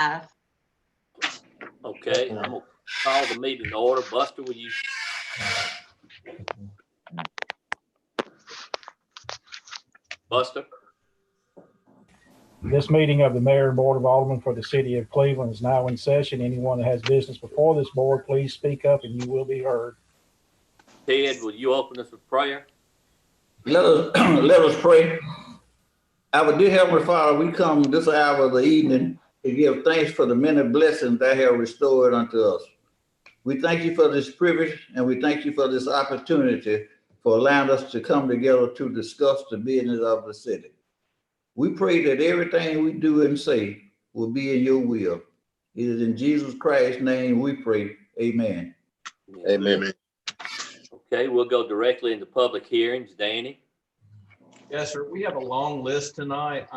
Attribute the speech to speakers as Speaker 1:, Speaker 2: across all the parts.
Speaker 1: Okay, I'm gonna call the meeting to order. Buster, will you? Buster?
Speaker 2: This meeting of the Mayor and Board of Aldermen for the City of Cleveland is now in session. Anyone that has business before this board, please speak up and you will be heard.
Speaker 1: Ted, will you open us with prayer?
Speaker 3: Let us pray. Our dear Heavenly Father, we come this hour of the evening to give thanks for the many blessings that have restored unto us. We thank you for this privilege and we thank you for this opportunity for allowing us to come together to discuss the business of the city. We pray that everything we do and say will be in your will. It is in Jesus Christ's name we pray. Amen.
Speaker 1: Amen. Okay, we'll go directly into public hearings. Danny?
Speaker 4: Yes, sir. We have a long list tonight.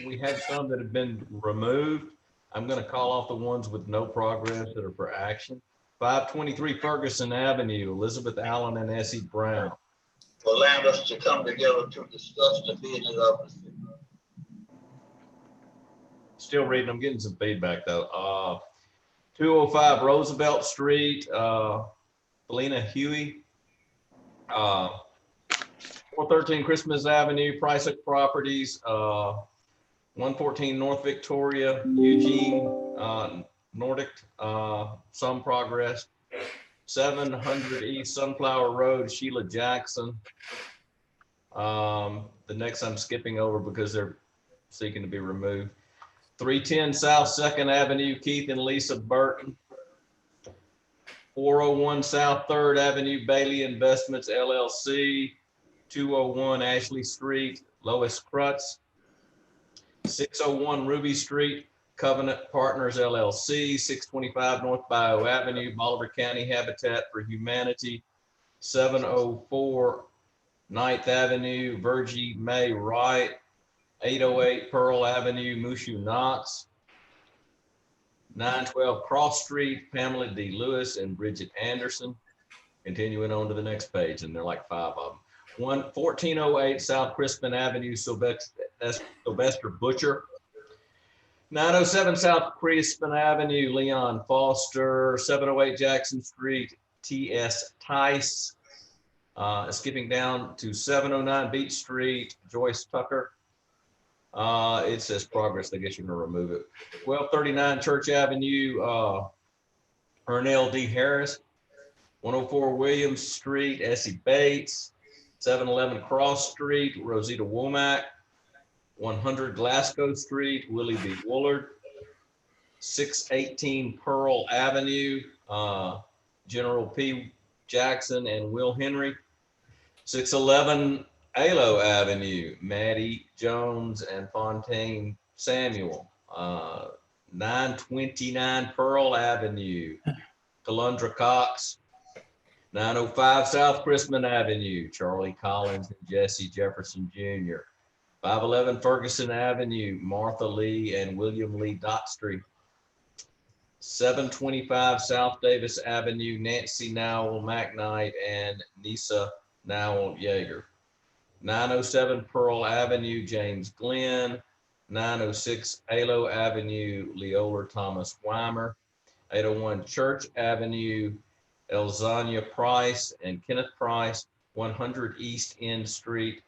Speaker 4: We have some that have been removed. I'm going to call off the ones with no progress that are for action. 523 Ferguson Avenue, Elizabeth Allen and Essie Brown.
Speaker 3: For allowing us to come together to discuss the business of the city.
Speaker 4: Still reading, I'm getting some feedback though. 205 Roosevelt Street, Felina Huey. 413 Christmas Avenue, Priceoak Properties. 114 North Victoria, Eugene Nordic, some progress. 700 East Sunflower Road, Sheila Jackson. The next I'm skipping over because they're seeking to be removed. 310 South 2nd Avenue, Keith and Lisa Burton. 401 South 3rd Avenue, Bailey Investments, LLC. 201 Ashley Street, Lois Krutz. 601 Ruby Street, Covenant Partners, LLC. 625 North Bayou Avenue, Bolivar County Habitat for Humanity. 704 9th Avenue, Virgie May Wright. 808 Pearl Avenue, Mushu Knox. 912 Cross Street, Pamela D. Lewis and Bridget Anderson. Continuing on to the next page, and they're like 5 of them. 1408 South Crispin Avenue, Sylvester Butcher. 907 South Crispin Avenue, Leon Foster. 708 Jackson Street, T.S. Tice. Skipping down to 709 Beach Street, Joyce Tucker. It says progress. I guess you're going to remove it. 1239 Church Avenue, Ernell D. Harris. 104 Williams Street, Essie Bates. 711 Cross Street, Rosita Womack. 100 Glasgow Street, Willie B. Woolard. 618 Pearl Avenue, General P. Jackson and Will Henry. 611 Alo Avenue, Maddie Jones and Fontaine Samuel. 929 Pearl Avenue, Calundra Cox. 905 South Crispin Avenue, Charlie Collins and Jesse Jefferson Jr. 511 Ferguson Avenue, Martha Lee and William Lee Dotstreet. 725 South Davis Avenue, Nancy Nowell McKnight and Nisa Nowell Yeager. 907 Pearl Avenue, James Glenn. 906 Alo Avenue, Leola Thomas Weimer. 801 Church Avenue, Elzania Price and Kenneth Price. 100 East End Street,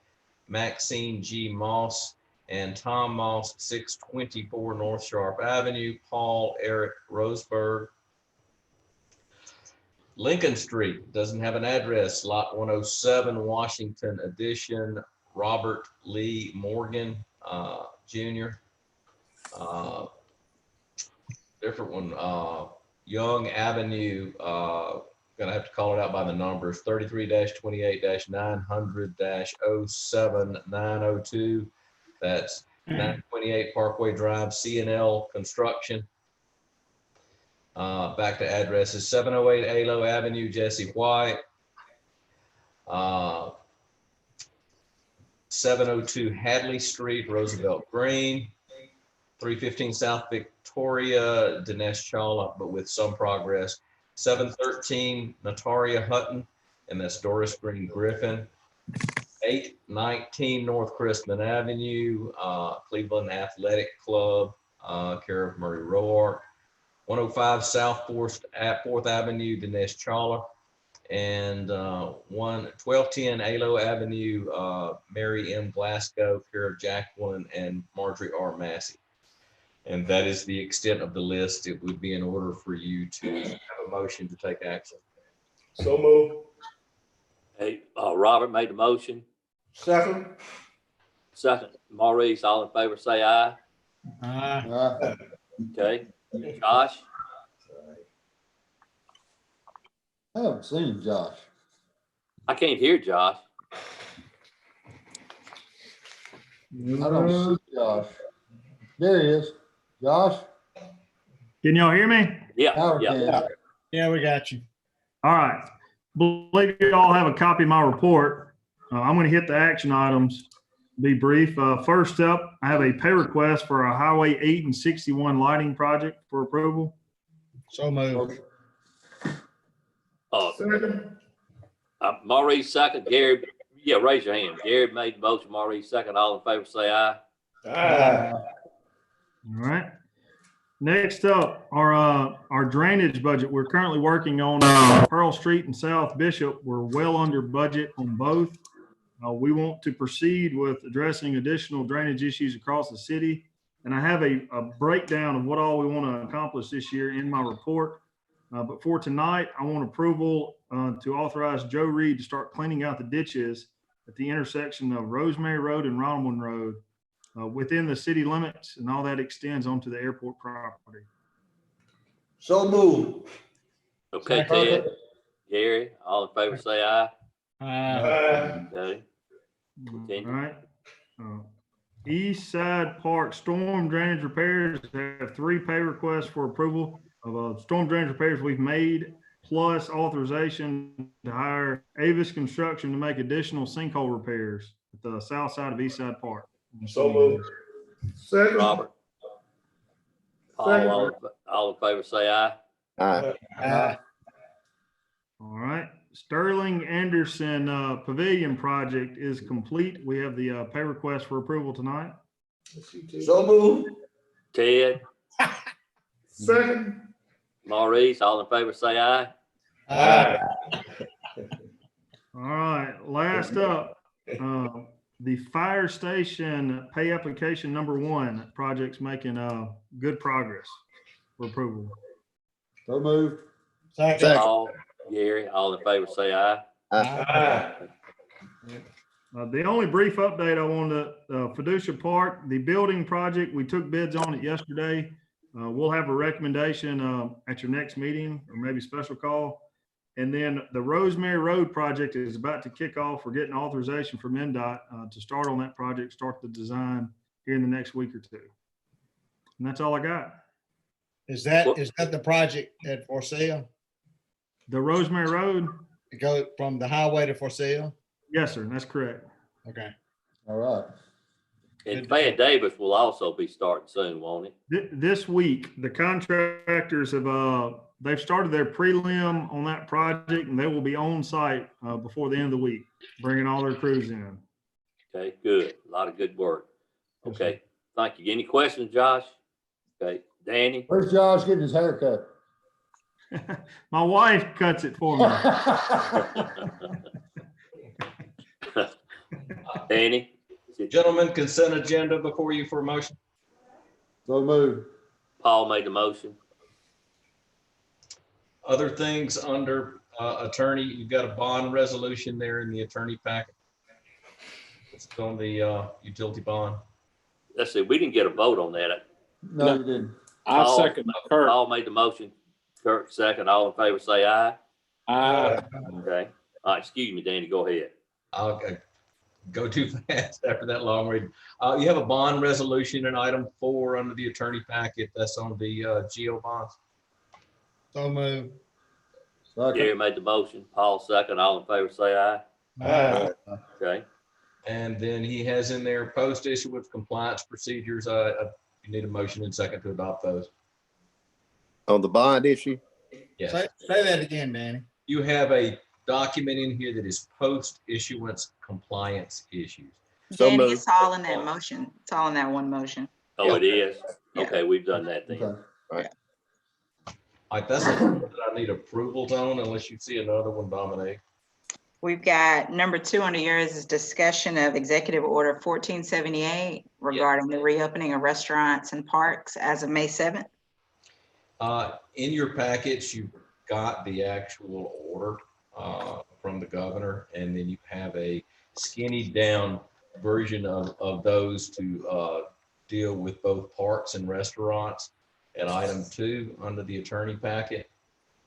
Speaker 4: Maxine G. Moss and Tom Moss. 624 North Sharp Avenue, Paul Eric Roseberg. Lincoln Street doesn't have an address. Lot 107, Washington Edition, Robert Lee Morgan Jr. Different one. Young Avenue, gonna have to call it out by the numbers. 33-28-900-07902. That's 928 Parkway Drive, C&L Construction. Back to addresses: 708 Alo Avenue, Jesse White. 702 Hadley Street, Roosevelt Green. 315 South Victoria, Dinesh Chawla, but with some progress. 713 Nataria Hutton, and that's Doris Green Griffin. 819 North Crispin Avenue, Cleveland Athletic Club. care of Murray Roark. 105 South 4th Avenue, Dinesh Chawla. And 1210 Alo Avenue, Mary M. Glasgow, care of Jacqueline and Marjorie R. Massey. And that is the extent of the list. It would be in order for you to have a motion to take action.
Speaker 5: So move.
Speaker 1: Hey, Robert made the motion.
Speaker 5: Second.
Speaker 1: Second, Maurice, all in favor, say aye.
Speaker 5: Aye.
Speaker 1: Okay, Josh,
Speaker 6: I haven't seen Josh.
Speaker 1: I can't hear Josh.
Speaker 6: I don't see Josh. There he is. Josh?
Speaker 7: Can y'all hear me?
Speaker 1: Yeah,
Speaker 6: Howard
Speaker 1: yeah.
Speaker 6: can.
Speaker 2: Yeah, we got you.
Speaker 7: All right. Believe you all have a copy of my report. I'm going to hit the action items, be brief. First up, I have a pay request for a Highway 8 and 61 lighting project for approval.
Speaker 2: So moved.
Speaker 5: Second.
Speaker 1: Maurice second, Gary, yeah, raise your hand. Gary made the motion, Maurice second, all in favor, say aye.
Speaker 5: Aye.
Speaker 7: All right. Next up, our drainage budget. We're currently working on Pearl Street and South Bishop. We're well under budget on both. We want to proceed with addressing additional drainage issues across the city. And I have a breakdown of what all we want to accomplish this year in my report. But for tonight, I want approval to authorize Joe Reed to start cleaning out the ditches at the intersection of Rosemary Road and Ronaldman Road within the city limits, and all that extends onto the airport property.
Speaker 5: So move.
Speaker 1: Okay, Ted, Gary, all in favor, say aye.
Speaker 5: Aye.
Speaker 1: Okay,
Speaker 7: All
Speaker 1: continue.
Speaker 7: right. East Side Park storm drainage repairs. Have 3 pay requests for approval of storm drainage repairs we've made, plus authorization to hire Avis Construction to make additional sinkhole repairs at the south side of East Side Park.
Speaker 5: So moved. Second.
Speaker 1: Robert. Paul, all in favor, say aye.
Speaker 5: Aye.
Speaker 7: All right. Sterling Anderson Pavilion project is complete. We have the pay request for approval tonight.
Speaker 3: So move.
Speaker 1: Ted,
Speaker 5: Second.
Speaker 1: Maurice, all in favor, say aye.
Speaker 5: Aye.
Speaker 7: All right. Last up, the fire station pay application number 1 project's making good progress for approval.
Speaker 6: So moved.
Speaker 1: Paul, Gary, all in favor, say aye.
Speaker 5: Aye.
Speaker 7: The only brief update I wanted to, Fiducia Park, the building project, we took bids on it yesterday. We'll have a recommendation at your next meeting or maybe special call. And then the Rosemary Road project is about to kick off. We're getting authorization from MDOT to start on that project, start the design here in the next week or 2. And that's all I got.
Speaker 8: Is that the project at for sale?
Speaker 7: The Rosemary Road?
Speaker 8: To go from the highway to for sale?
Speaker 7: Yes, sir. That's correct.
Speaker 8: Okay.
Speaker 6: All right.
Speaker 1: And Van Davis will also be starting soon, won't he?
Speaker 7: This week, the contractors have, they've started their prelim on that project and they will be on site before the end of the week, bringing all their crews in.
Speaker 1: Okay, good. A lot of good work. Okay, thank you. Any questions, Josh? Okay, Danny?
Speaker 6: Where's Josh getting his hair cut?
Speaker 7: My wife cuts it for me.
Speaker 1: Danny?
Speaker 4: Gentlemen, consent agenda before you for a motion.
Speaker 6: So moved.
Speaker 1: Paul made the motion.
Speaker 4: Other things under attorney, you've got a bond resolution there in the attorney packet. It's on the utility bond.
Speaker 1: Let's see, we didn't get a vote on that.
Speaker 6: No, you didn't.
Speaker 1: I second Kurt. Paul made the motion. Kurt second. All in favor, say aye.
Speaker 5: Aye.
Speaker 1: Okay. All right, excuse me, Danny, go ahead.
Speaker 4: I'll go too fast after that long read. You have a bond resolution in item 4 under the attorney packet. That's on the GO bonds.
Speaker 8: So move.
Speaker 1: Gary
Speaker 6: Second.
Speaker 1: made the motion. Paul second. All in favor, say aye.
Speaker 5: Aye.
Speaker 1: Okay.
Speaker 4: And then he has in there post issuance compliance procedures. You need a motion and second to adopt those.
Speaker 9: On the bond issue?
Speaker 4: Yes.
Speaker 8: Say that again, Danny.
Speaker 4: You have a document in here that is post issuance compliance issues.
Speaker 9: So
Speaker 10: Danny,
Speaker 9: moved.
Speaker 10: it's all in that motion. It's all in that one motion.
Speaker 1: Oh, it is? Okay, we've done that then.
Speaker 6: Okay.
Speaker 4: Like, that's something that I need approvals on unless you see another one, Dominique.
Speaker 10: We've got number 2 under yours is discussion of Executive Order 1478 regarding the reopening of restaurants and parks as of May 7th.
Speaker 4: In your package, you've got the actual order from the governor, and then you have a skinny down version of those to deal with both parks and restaurants at item 2 under the attorney packet.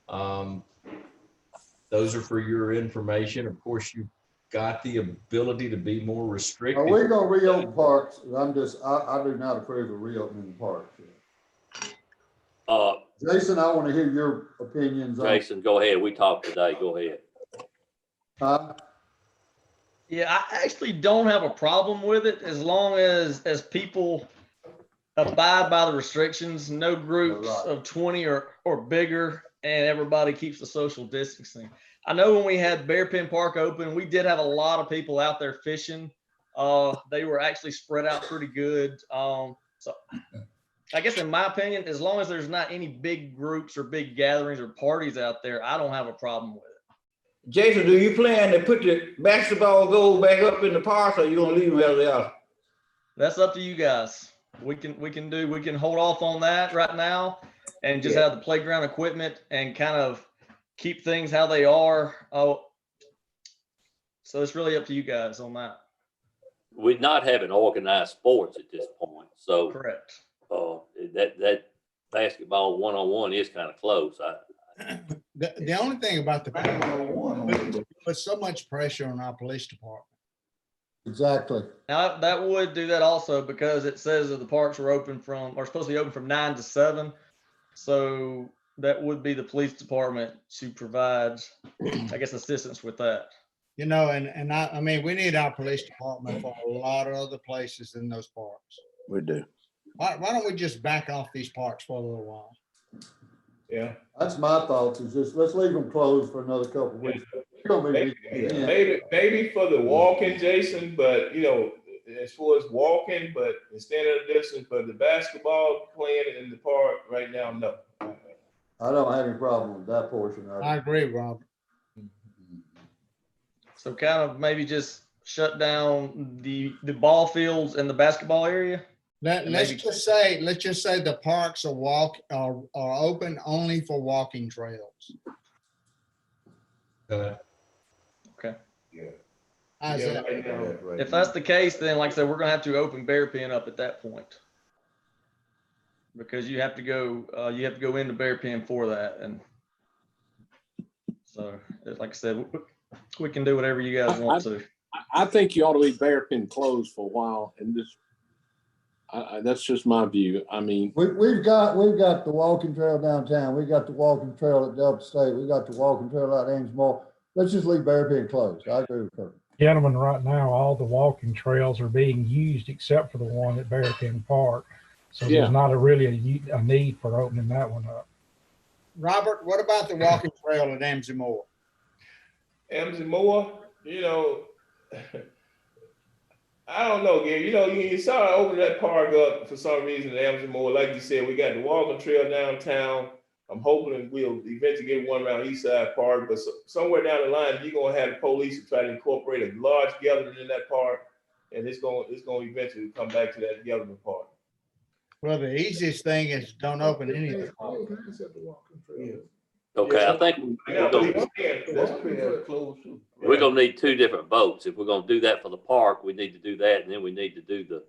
Speaker 4: Those are for your information. Of course, you've got the ability to be more restrictive.
Speaker 6: Are we gonna reopen parks? I do not approve of reopening the parks. Jason, I want to hear your opinions on.
Speaker 1: Jason, go ahead. We talked today. Go ahead.
Speaker 6: Huh?
Speaker 11: Yeah, I actually don't have a problem with it as long as people abide by the restrictions, no groups of 20 or bigger, and everybody keeps the social distancing. I know when we had Bearpin Park open, we did have a lot of people out there fishing. They were actually spread out pretty good. So I guess in my opinion, as long as there's not any big groups or big gatherings or parties out there, I don't have a problem with it.
Speaker 3: Jason, do you plan to put the basketball goals back up in the park, or you gonna leave them as they are?
Speaker 11: That's up to you guys. We can hold off on that right now and just have the playground equipment and kind of keep things how they are. So it's really up to you guys on that.
Speaker 1: We're not having organized sports at this point, so
Speaker 11: Correct.
Speaker 1: that basketball one-on-one is kind of close.
Speaker 8: The only thing about the put so much pressure on our police department.
Speaker 6: Exactly.
Speaker 11: Now that would do that also because it says that the parks are supposed to be open from 9 to 7. So that would be the police department to provide, I guess, assistance with that.
Speaker 8: You know, and I mean, we need our police department for a lot of other places than those parks.
Speaker 9: We do.
Speaker 8: Why don't we just back off these parks for a little while?
Speaker 5: Yeah.
Speaker 6: That's my thoughts, is just, let's leave them closed for another couple of weeks. It's gonna be-
Speaker 5: Maybe for the walking, Jason, but as far as walking, but standing at a distance, but the basketball playing in the park right now, no.
Speaker 6: I don't have any problem with that portion of
Speaker 8: I
Speaker 6: it.
Speaker 8: agree, Rob.
Speaker 11: So kind of maybe just shut down the ball fields and the basketball area.
Speaker 8: Let's just say the parks are open only for walking trails.
Speaker 11: Okay.
Speaker 5: Yeah.
Speaker 8: How's
Speaker 5: Yeah,
Speaker 8: that?
Speaker 5: right now.
Speaker 11: If that's the case, then like I said, we're gonna have to open Bearpin up at that point. Because you have to go into Bearpin for that. And so, like I said, we can do whatever you guys want to.
Speaker 12: I think you ought to leave Bearpin closed for a while and just, that's just my view. I mean.
Speaker 6: We've got the walking trail downtown. We got the walking trail at Delta State. We got the walking trail out Amesmore. Let's just leave Bearpin closed. I agree with her.
Speaker 2: Gentlemen, right now, all the walking trails are being used except for the one at Bearpin Park. So
Speaker 12: Yeah.
Speaker 2: there's not really a need for opening that one up.
Speaker 8: Robert, what about the walking trail at Amesy Moore?
Speaker 5: Amesy Moore, I don't know, Gary. You saw I opened that park up for some reason at Amesy Moore. Like you said, we got the walking trail downtown. I'm hoping we'll eventually get one around East Side Park, but somewhere down the line, you're gonna have the police try to incorporate a large gathering in that park, and it's gonna eventually come back to that gathering park.
Speaker 8: Well, the easiest thing is don't open any of the parks.
Speaker 1: Okay, I think we're gonna need 2 different votes. If we're gonna do that for the park, we need to do that, and then we need to do the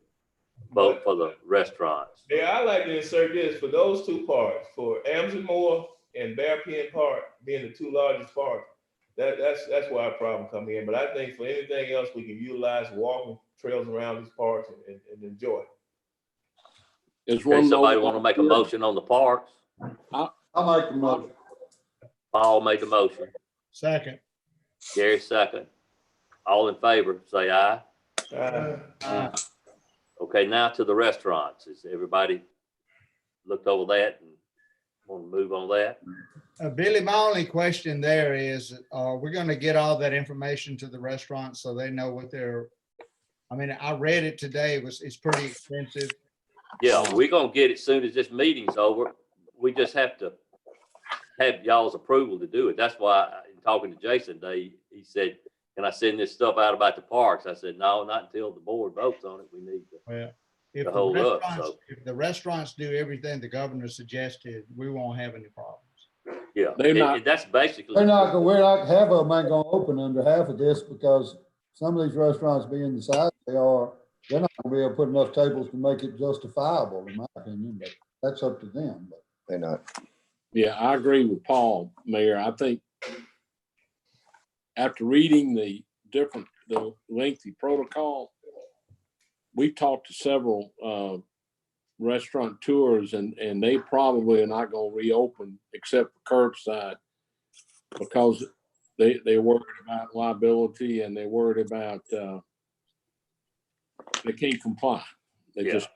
Speaker 1: vote for the restaurants.
Speaker 5: Yeah, I like to insert this for those 2 parks, for Amesy Moore and Bearpin Park being the 2 largest parks. That's where our problem come in. But I think for anything else, we can utilize walking trails around these parks and enjoy it.
Speaker 1: Okay, somebody want to make a motion on the parks?
Speaker 6: I'll make the motion.
Speaker 1: Paul made the motion.
Speaker 8: Second.
Speaker 1: Gary second. All in favor, say aye. Okay, now to the restaurants. Is everybody looked over that and want to move on that?
Speaker 8: Billy, my only question there is, we're going to get all that information to the restaurants so they know what I mean, I read it today. It's pretty expensive.
Speaker 1: Yeah, we're gonna get it soon as this meeting's over. We just have to have y'all's approval to do it. That's why, in talking to Jason today, he said, can I send this stuff out about the parks? I said, no, not until the board votes on it. We need to.
Speaker 8: Well, if
Speaker 1: To
Speaker 8: the
Speaker 1: hold up,
Speaker 8: restaurants,
Speaker 1: so.
Speaker 8: if the restaurants do everything the governor suggested, we won't have any problems.
Speaker 1: Yeah,
Speaker 12: They're not-
Speaker 1: that's basically.
Speaker 6: We're not, half of them ain't gonna open under half of this because some of these restaurants being the size they are, they're not gonna be able to put enough tables to make it justifiable, in my opinion, but that's up to them. But
Speaker 9: They're not.
Speaker 12: Yeah, I agree with Paul, Mayor. I think after reading the lengthy protocol, we've talked to several restaurateurs and they probably are not going to reopen except for curbside because they're worried about liability and they're worried about they can't comply. They just.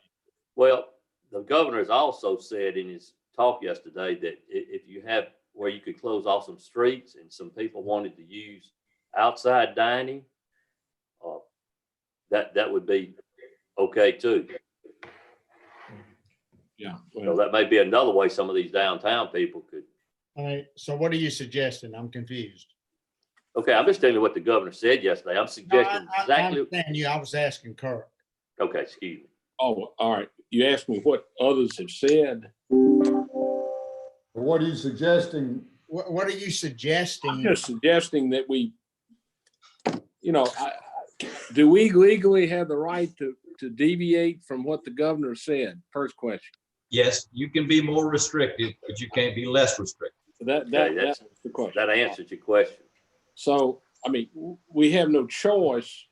Speaker 1: Well, the governor has also said in his talk yesterday that if you have where you could close off some streets and some people wanted to use outside dining, that would be okay too.
Speaker 12: Yeah.
Speaker 1: So that may be another way some of these downtown people could.
Speaker 8: All right, so what are you suggesting? I'm confused.
Speaker 1: Okay, I'm just telling you what the governor said yesterday. I'm suggesting
Speaker 8: I
Speaker 1: exactly.
Speaker 8: understand you. I was asking Kirk.
Speaker 1: Okay, excuse me.
Speaker 12: Oh, all right. You asked me what others have said.
Speaker 6: what are you suggesting?
Speaker 8: What are you suggesting?
Speaker 12: I'm just suggesting that we, do we legally have the right to deviate from what the governor said? First question.
Speaker 4: Yes, you can be more restrictive, but you can't be less restrictive.
Speaker 12: So that's the question.
Speaker 1: That answers your question.
Speaker 12: So, I mean, we have no choice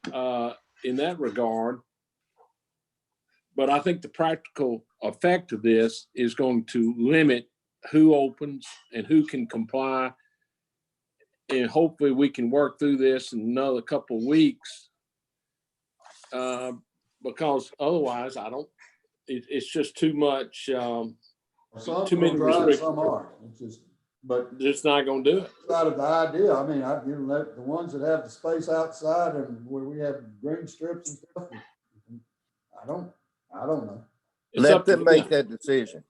Speaker 12: in that regard. But I think the practical effect of this is going to limit who opens and who can comply. And hopefully we can work through this in another couple of weeks. Because otherwise it's just too much,
Speaker 6: Some
Speaker 12: too many
Speaker 6: will try it,
Speaker 12: restrictions.
Speaker 6: some aren't. It's just, but
Speaker 12: It's not going to do it.
Speaker 6: it's out of the idea. I mean, the ones that have the space outside and where we have green strips and stuff, I don't know.
Speaker 12: It's
Speaker 9: Let
Speaker 12: up to
Speaker 9: them make that decision.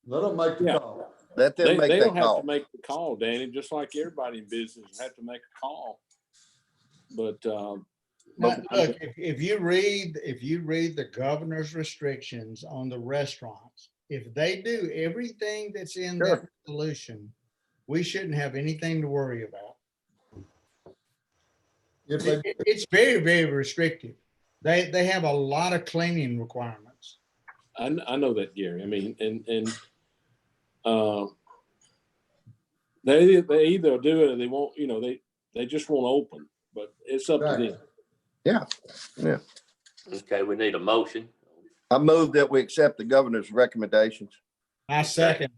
Speaker 6: Let them make the
Speaker 12: Yeah.
Speaker 6: call.
Speaker 9: Let them make
Speaker 12: They
Speaker 9: that
Speaker 12: don't have
Speaker 9: call.
Speaker 12: to make the call, Danny, just like everybody in business have to make a call. But
Speaker 8: Look, if you read the governor's restrictions on the restaurants, if they do everything that's in that resolution, we shouldn't have anything to worry about. It's very, very restrictive. They have a lot of cleaning requirements.
Speaker 12: I know that, Gary. I mean, they either do it or they won't. They just won't open. But it's up to them.
Speaker 9: Yeah.
Speaker 1: Okay, we need a motion.
Speaker 9: I move that we accept the governor's recommendations.
Speaker 8: I second.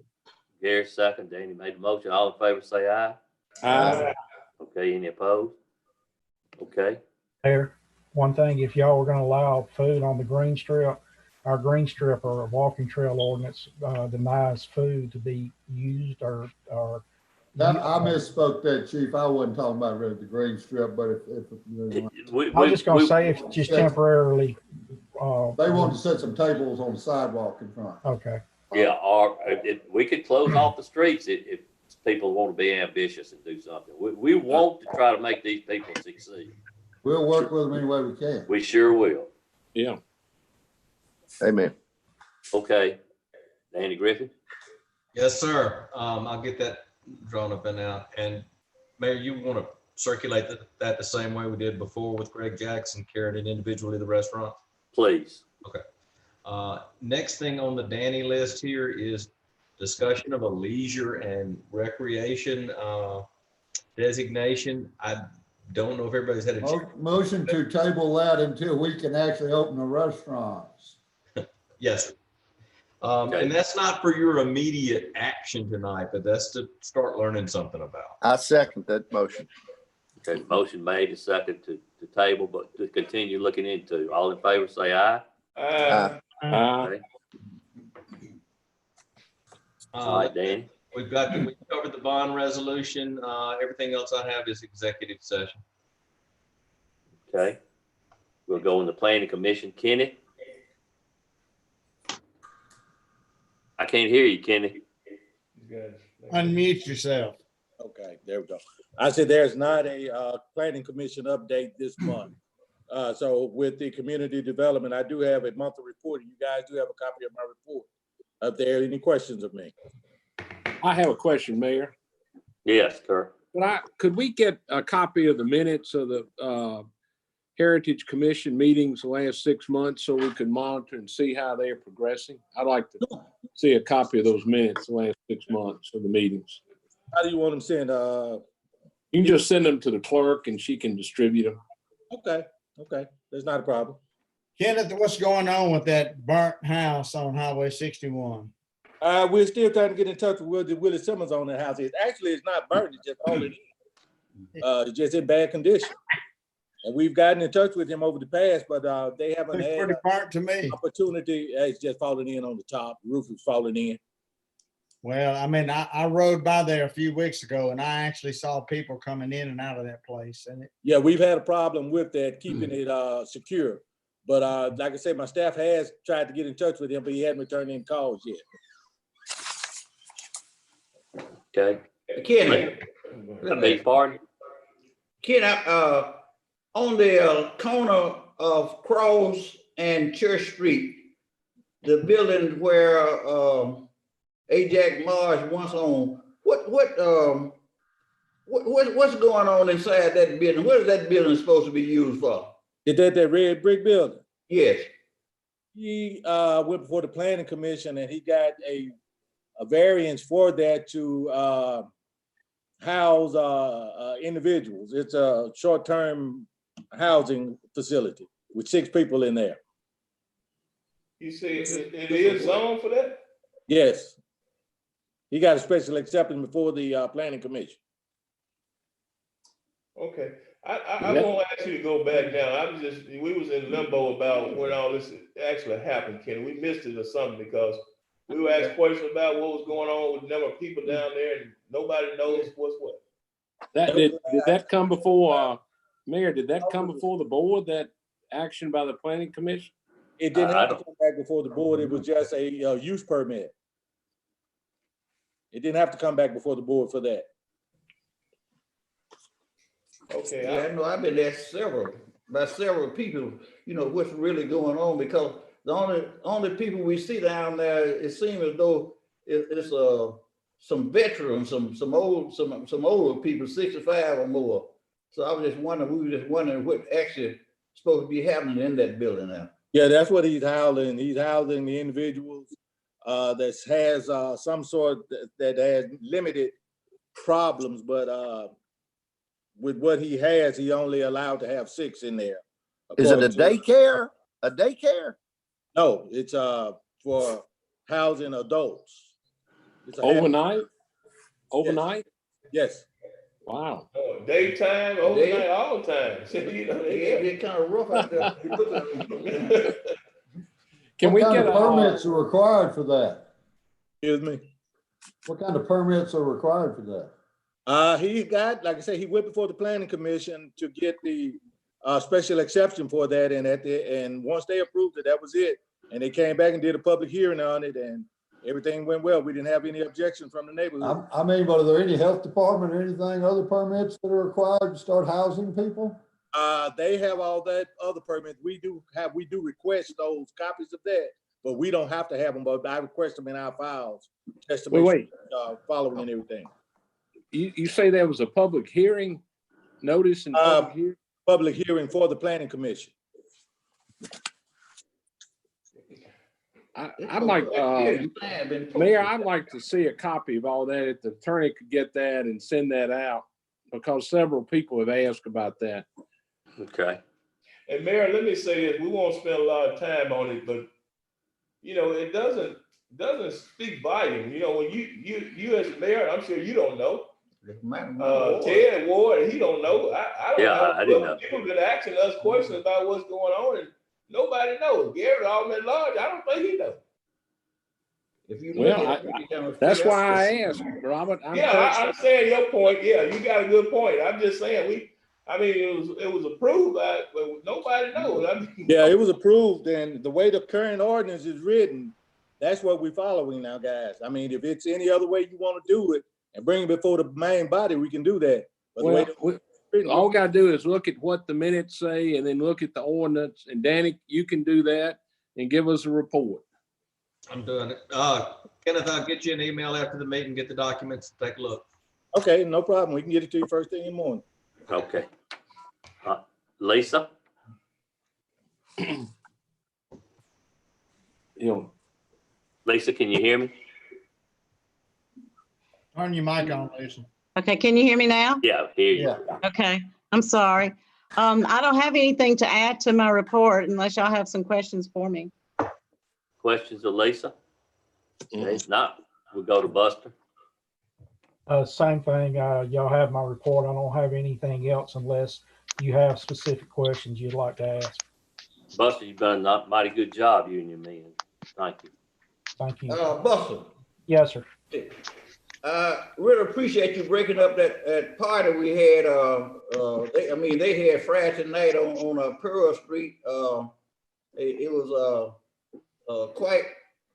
Speaker 1: Gary second. Danny made the motion. All in favor, say aye. Okay, any opposed? Okay.
Speaker 2: There, one thing, if y'all were gonna allow food on the green strip, our green strip or walking trail ordinance denies food to be used or
Speaker 6: I misspoke that, Chief. I wasn't talking about really the green strip, but if
Speaker 2: I was just gonna say if just temporarily.
Speaker 6: they wanted to set some tables on the sidewalk in front.
Speaker 2: Okay.
Speaker 1: Yeah, or if we could close off the streets if people want to be ambitious and do something. We want to try to make these people succeed.
Speaker 6: We'll work with them any way we can.
Speaker 1: We sure will.
Speaker 12: Yeah.
Speaker 9: Amen.
Speaker 1: Okay. Danny Griffin?
Speaker 4: Yes, sir. I'll get that drawn up and out. And Mayor, you want to circulate that the same way we did before with Greg Jackson, carrying it individually to the restaurant?
Speaker 1: Please.
Speaker 4: Okay. Next thing on the Danny list here is discussion of a leisure and recreation designation. I don't know if everybody's had a chance.
Speaker 6: Motion to table that until we can actually open the restaurants.
Speaker 4: Yes. And that's not for your immediate action tonight, but that's to start learning something about.
Speaker 9: I second that motion.
Speaker 1: Okay, motion made and second to table, but to continue looking into. All in favor, say aye.
Speaker 9: Aye.
Speaker 1: Okay. All right, Danny.
Speaker 4: We covered the bond resolution. Everything else I have is executive session.
Speaker 1: Okay. We'll go in the planning commission. Kenny? I can't hear you, Kenny.
Speaker 8: Unmute yourself.
Speaker 13: Okay, there we go. I said there's not a planning commission update this month. So with the community development, I do have a monthly report. You guys do have a copy of my report. Are there any questions of me?
Speaker 12: I have a question, Mayor.
Speaker 1: Yes, sir.
Speaker 12: Could we get a copy of the minutes of the Heritage Commission meetings the last 6 months so we can monitor and see how they are progressing? I'd like to see a copy of those minutes the last 6 months of the meetings.
Speaker 13: How do you want them sent?
Speaker 12: You can just send them to the clerk and she can distribute them.
Speaker 13: Okay, that's not a problem.
Speaker 8: Kenneth, what's going on with that burnt house on Highway 61?
Speaker 13: We're still trying to get in touch with Willie Simmons on the house. It's not burnt, it's just falling in. It's just in bad condition. And we've gotten in touch with him over the past, but they haven't
Speaker 8: Looks
Speaker 13: had
Speaker 8: pretty burnt to me.
Speaker 13: opportunity. It's just falling in on the top. The roof is falling in.
Speaker 8: Well, I mean, I rode by there a few weeks ago and I actually saw people coming in and out of that place. And
Speaker 13: Yeah, we've had a problem with that, keeping it secure. But like I said, my staff has tried to get in touch with him, but he hasn't returned any calls yet.
Speaker 1: Okay.
Speaker 3: Kenny,
Speaker 1: I beg your pardon?
Speaker 3: Kenny, on the corner of Cross and Church Street, the building where Ajax Marsh once owned, what's going on inside that building? What is that building supposed to be used for?
Speaker 13: Is that red brick building?
Speaker 3: Yes.
Speaker 13: He went before the planning commission and he got a variance for that to house individuals. It's a short-term housing facility with 6 people in there.
Speaker 5: You say it is zoned for that?
Speaker 13: Yes. He got a special exception before the planning commission.
Speaker 5: Okay. I won't ask you to go back now. We was in limbo about when all this actually happened, Kenny. We missed it or something because we were asked questions about what was going on with the number of people down there and nobody knows what's what.
Speaker 12: Did that come before, Mayor, did that come before the board, that action by the planning commission?
Speaker 13: It didn't have to come back before the board. It was just a use permit. It didn't have to come back before the board for that.
Speaker 3: Okay. Yeah, I know I've been asked by several people, what's really going on, because the only people we see down there, it seems as though it's some veterans, some older people, 65 or more. So we were just wondering what actually supposed to be happening in that building now.
Speaker 13: Yeah, that's what he's housing. He's housing the individuals that has some sort that has limited problems, but with what he has, he only allowed to have 6 in there.
Speaker 9: Is it a daycare? A daycare?
Speaker 13: No, it's for housing adults. It's
Speaker 12: Overnight? Overnight?
Speaker 13: Yes.
Speaker 12: Wow.
Speaker 5: Daytime, overnight, all the time.
Speaker 3: It's kind of rough out there.
Speaker 12: Can we get
Speaker 6: permits are required for that?
Speaker 13: Excuse me?
Speaker 6: What kind of permits are required for that?
Speaker 13: He got, like I said, he went before the planning commission to get the special exception for that, and once they approved it, that was it. And they came back and did a public hearing on it, and everything went well. We didn't have any objections from the neighborhood.
Speaker 6: I mean, but are there any health department or anything, other permits that are required to start housing people?
Speaker 13: They have all that other permits. We do request those copies of that, but we don't have to have them, but I request them in our files just to make sure following and everything.
Speaker 12: You say there was a public hearing notice and
Speaker 13: public hearing for the planning commission.
Speaker 12: I'd like, Mayor, I'd like to see a copy of all that if the attorney could get that and send that out, because several people have asked about that.
Speaker 1: Okay.
Speaker 5: And Mayor, let me say this, we won't spend a lot of time on it, but it doesn't speak volume. When you as mayor, I'm sure you don't know. Ted Ward, he don't know. I don't know.
Speaker 1: I didn't know.
Speaker 5: People have been asking us questions about what's going on, and nobody knows. Gary Aldermen at large, I don't think he knows.
Speaker 12: That's why I asked, Robert.
Speaker 5: I understand your point. Yeah, you got a good point. I'm just saying it was approved, but nobody knows.
Speaker 13: Yeah, it was approved, and the way the current ordinance is written, that's what we're following now, guys. I mean, if it's any other way you want to do it and bring it before the main body, we can do that. But the way
Speaker 12: Well, all we gotta do is look at what the minutes say and then look at the ordinance. And Danny, you can do that and give us a report.
Speaker 4: I'm doing it. Kenneth, I'll get you an email after the meeting, get the documents, take a look.
Speaker 13: Okay, no problem. We can get it to you first thing in the morning.
Speaker 1: Okay. Lisa?
Speaker 12: You know,
Speaker 1: Lisa, can you hear me?
Speaker 8: Turn your mic on, Lisa.
Speaker 14: Okay, can you hear me now?
Speaker 1: Yeah, hear you.
Speaker 14: Okay, I'm sorry. I don't have anything to add to my report unless y'all have some questions for me.
Speaker 1: Questions of Lisa? Okay, if not, we'll go to Buster.
Speaker 2: Same thing, y'all have my report. I don't have anything else unless you have specific questions you'd like to ask.
Speaker 1: Buster, you've done a mighty good job, you and your men. Thank you.
Speaker 2: Thank you.
Speaker 3: Buster,
Speaker 2: Yes, sir.
Speaker 3: really appreciate you breaking up that party we had. They had Friday night on Pearl Street. It was quite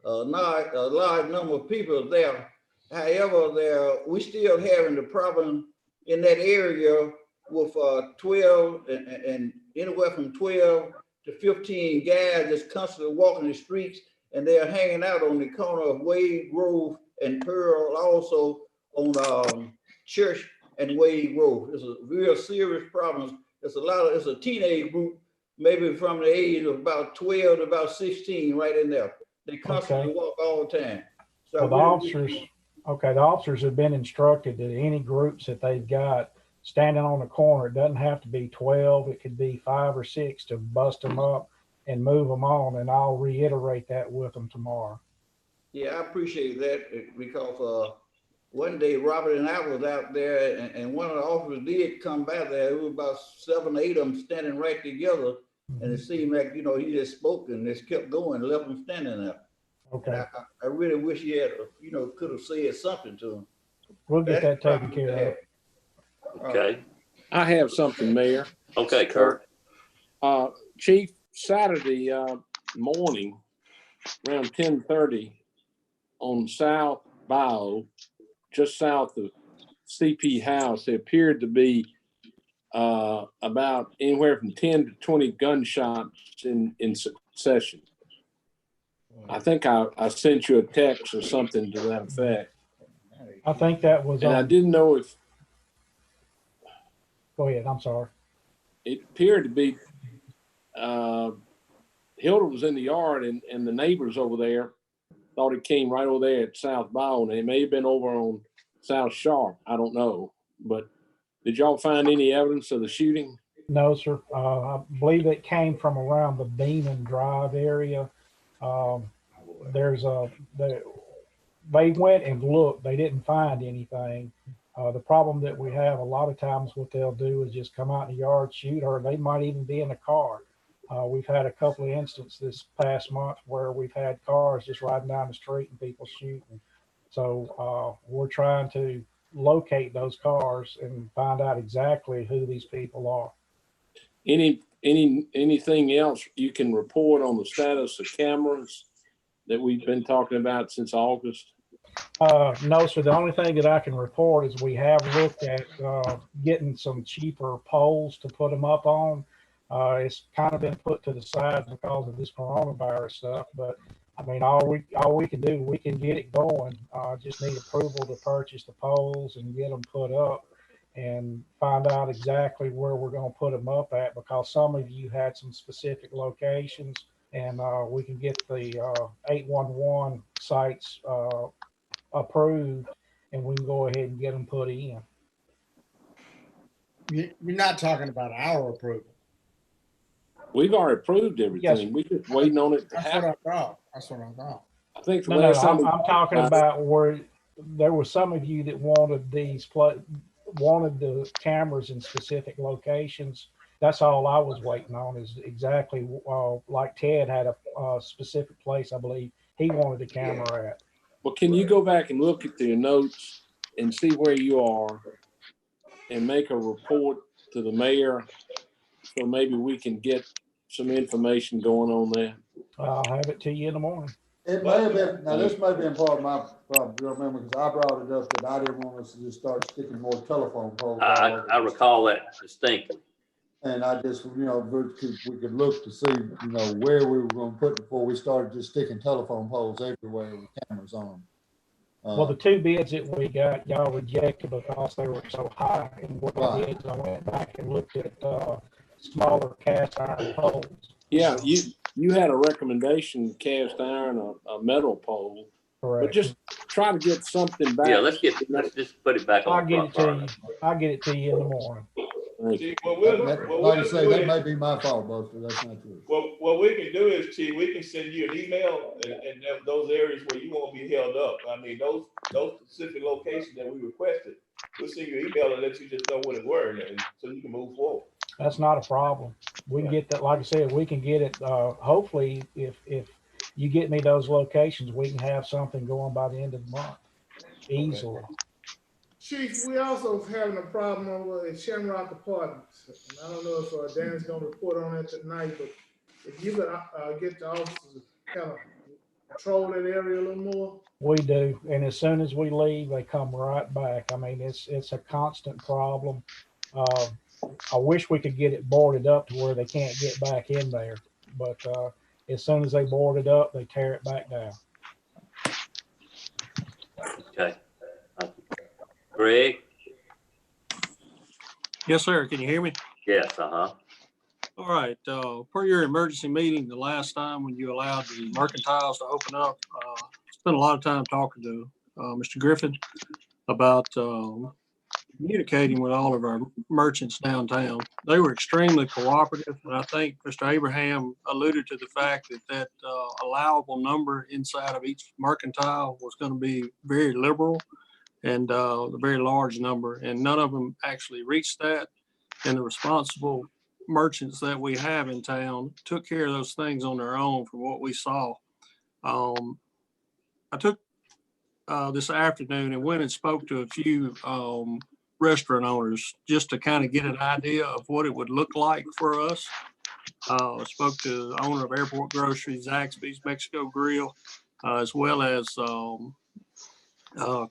Speaker 3: a large number of people there. However, we still having the problem in that area with 12 and anywhere from 12 to 15 guys that's constantly walking the streets, and they're hanging out on the corner of Wade Grove and Pearl, also on Church and Wade Grove. It's a real serious problem. It's a teenage group, maybe from the age of about 12 to about 16, right in there. They constantly walk all the time. So
Speaker 2: Well, the officers have been instructed that any groups that they've got standing on the corner, it doesn't have to be 12, it could be 5 or 6, to bust them up and move them on. And I'll reiterate that with them tomorrow.
Speaker 3: Yeah, I appreciate that, because one day Robert and I was out there, and one of the officers did come by there. It was about 7 or 8 of them standing right together, and it seemed like, he just spoke and just kept going and left them standing there.
Speaker 2: Okay.
Speaker 3: I really wish he had, could have said something to him.
Speaker 2: We'll get that taken care of.
Speaker 1: Okay.
Speaker 12: I have something, Mayor.
Speaker 1: Okay, Kurt.
Speaker 12: Chief, Saturday morning around 10:30 on South Bio, just south of CP House, there appeared to be about anywhere from 10 to 20 gunshots in succession. I think I sent you a text or something to that effect.
Speaker 2: I think that was.
Speaker 12: And I didn't know if.
Speaker 2: Go ahead. I'm sorry.
Speaker 12: It appeared to be Hilda was in the yard, and the neighbors over there thought it came right over there at South Bowen. It may have been over on South Sharp. I don't know. But did y'all find any evidence of the shooting?
Speaker 2: No, sir. I believe it came from around the Beeman Drive area. They went and looked. They didn't find anything. The problem that we have a lot of times, what they'll do is just come out in the yard, shoot, or they might even be in a car. We've had a couple of instances this past month where we've had cars just riding down the street and people shooting. So we're trying to locate those cars and find out exactly who these people are.
Speaker 12: Anything else you can report on the status of cameras that we've been talking about since August?
Speaker 2: No, sir. The only thing that I can report is we have looked at getting some cheaper poles to put them up on. It's kind of been put to the side because of this coronavirus stuff. But I mean, all we can do, we can get it going. Just need approval to purchase the poles and get them put up, and find out exactly where we're going to put them up at, because some of you had some specific locations, and we can get the 811 sites approved, and we can go ahead and get them put in.
Speaker 8: You're not talking about our approval.
Speaker 12: We've already approved everything.
Speaker 2: Yes.
Speaker 12: We're just waiting on it to
Speaker 8: That's
Speaker 12: happen.
Speaker 8: what I thought. That's what I thought.
Speaker 12: I think the
Speaker 2: No,
Speaker 12: last time
Speaker 2: I'm talking about where there were some of you that wanted the cameras in specific locations. That's all I was waiting on, is exactly like Ted had a specific place, I believe he wanted the camera at.
Speaker 12: Well, can you go back and look at your notes and see where you are and make a report to the mayor, so maybe we can get some information going on there?
Speaker 2: I'll have it to you in the morning.
Speaker 6: It may have been, now this may have been part of my problem, you remember, because I brought it up that I didn't want us to just start sticking more telephone poles. all over
Speaker 1: I
Speaker 6: the
Speaker 1: recall that distinctly.
Speaker 6: And I just, we could look to see, where we were gonna put before we started just sticking telephone poles everywhere with cameras on them.
Speaker 2: Well, the two bids that we got, y'all rejected because they were so high. And what I did is I went back and looked at smaller cast iron poles.
Speaker 12: Yeah, you had a recommendation, cast iron, a metal pole,
Speaker 2: Correct.
Speaker 12: but just try to get something back.
Speaker 1: Yeah, let's just put it back on.
Speaker 2: I'll get it to you. I'll get it to you in the morning.
Speaker 5: See, what we'll
Speaker 6: Like I say,
Speaker 5: do
Speaker 6: that
Speaker 5: is-
Speaker 6: may be my fault, Buster, that's not true.
Speaker 5: Well, what we can do is, Chief, we can send you an email and those areas where you won't be held up. I mean, those specific locations that we requested, we'll send you an email and let you just know what it were, and so you can move forward.
Speaker 2: That's not a problem. We can get that, like I said, we can get it, hopefully, if you get me those locations, we can have something going by the end of the month, easily.
Speaker 15: Chief, we also having a problem over at Shamrock Apartments. And I don't know if Danny's gonna report on it tonight, but if you could get the officers to kind of control that area a little more.
Speaker 2: We do, and as soon as we leave, they come right back. I mean, it's a constant problem. I wish we could get it boarded up to where they can't get back in there, but as soon as they board it up, they tear it back down.
Speaker 1: Okay. Greg?
Speaker 16: Yes, sir. Can you hear me?
Speaker 1: Yes, uh-huh.
Speaker 16: All right. Per your emergency meeting the last time when you allowed the mercantiles to open up, spent a lot of time talking to Mr. Griffin about communicating with all of our merchants downtown. They were extremely cooperative, and I think Mr. Abraham alluded to the fact that allowable number inside of each mercantile was going to be very liberal and a very large number, and none of them actually reached that. And the responsible merchants that we have in town took care of those things on their own from what we saw. I took this afternoon and went and spoke to a few restaurant owners just to kind of get an idea of what it would look like for us. I spoke to the owner of Airport Grocery, Zaxby's Mexico Grill, as well as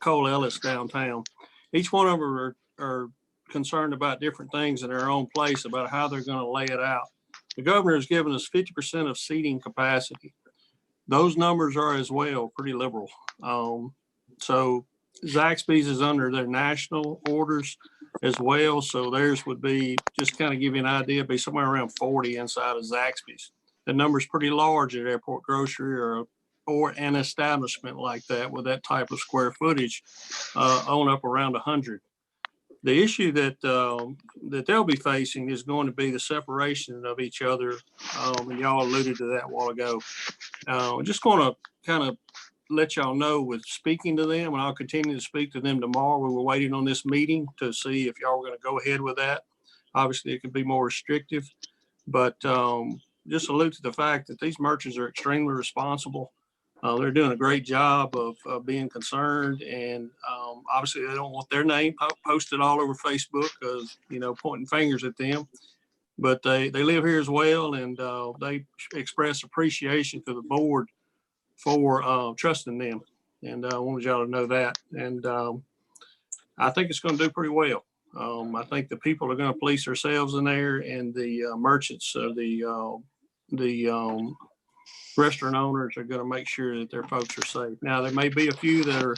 Speaker 16: Cole Ellis downtown. Each one of them are concerned about different things in their own place about how they're going to lay it out. The governor has given us 50% of seating capacity. Those numbers are as well pretty liberal. So Zaxby's is under their national orders as well. So theirs would be, just kind of give you an idea, be somewhere around 40 inside of Zaxby's. The number's pretty large at Airport Grocery or an establishment like that with that type of square footage on up around 100. The issue that they'll be facing is going to be the separation of each other. And y'all alluded to that a while ago. Just going to kind of let y'all know with speaking to them, and I'll continue to speak to them tomorrow. We were waiting on this meeting to see if y'all were going to go ahead with that. Obviously, it could be more restrictive, but just allude to the fact that these merchants are extremely responsible. They're doing a great job of being concerned, and obviously they don't want their name posted all over Facebook because, pointing fingers at them. But they live here as well, and they express appreciation to the board for trusting them. And I wanted y'all to know that. And I think it's going to do pretty well. I think the people are going to police themselves in there, and the merchants, the restaurant owners are going to make sure that their folks are safe. Now, there may be a few that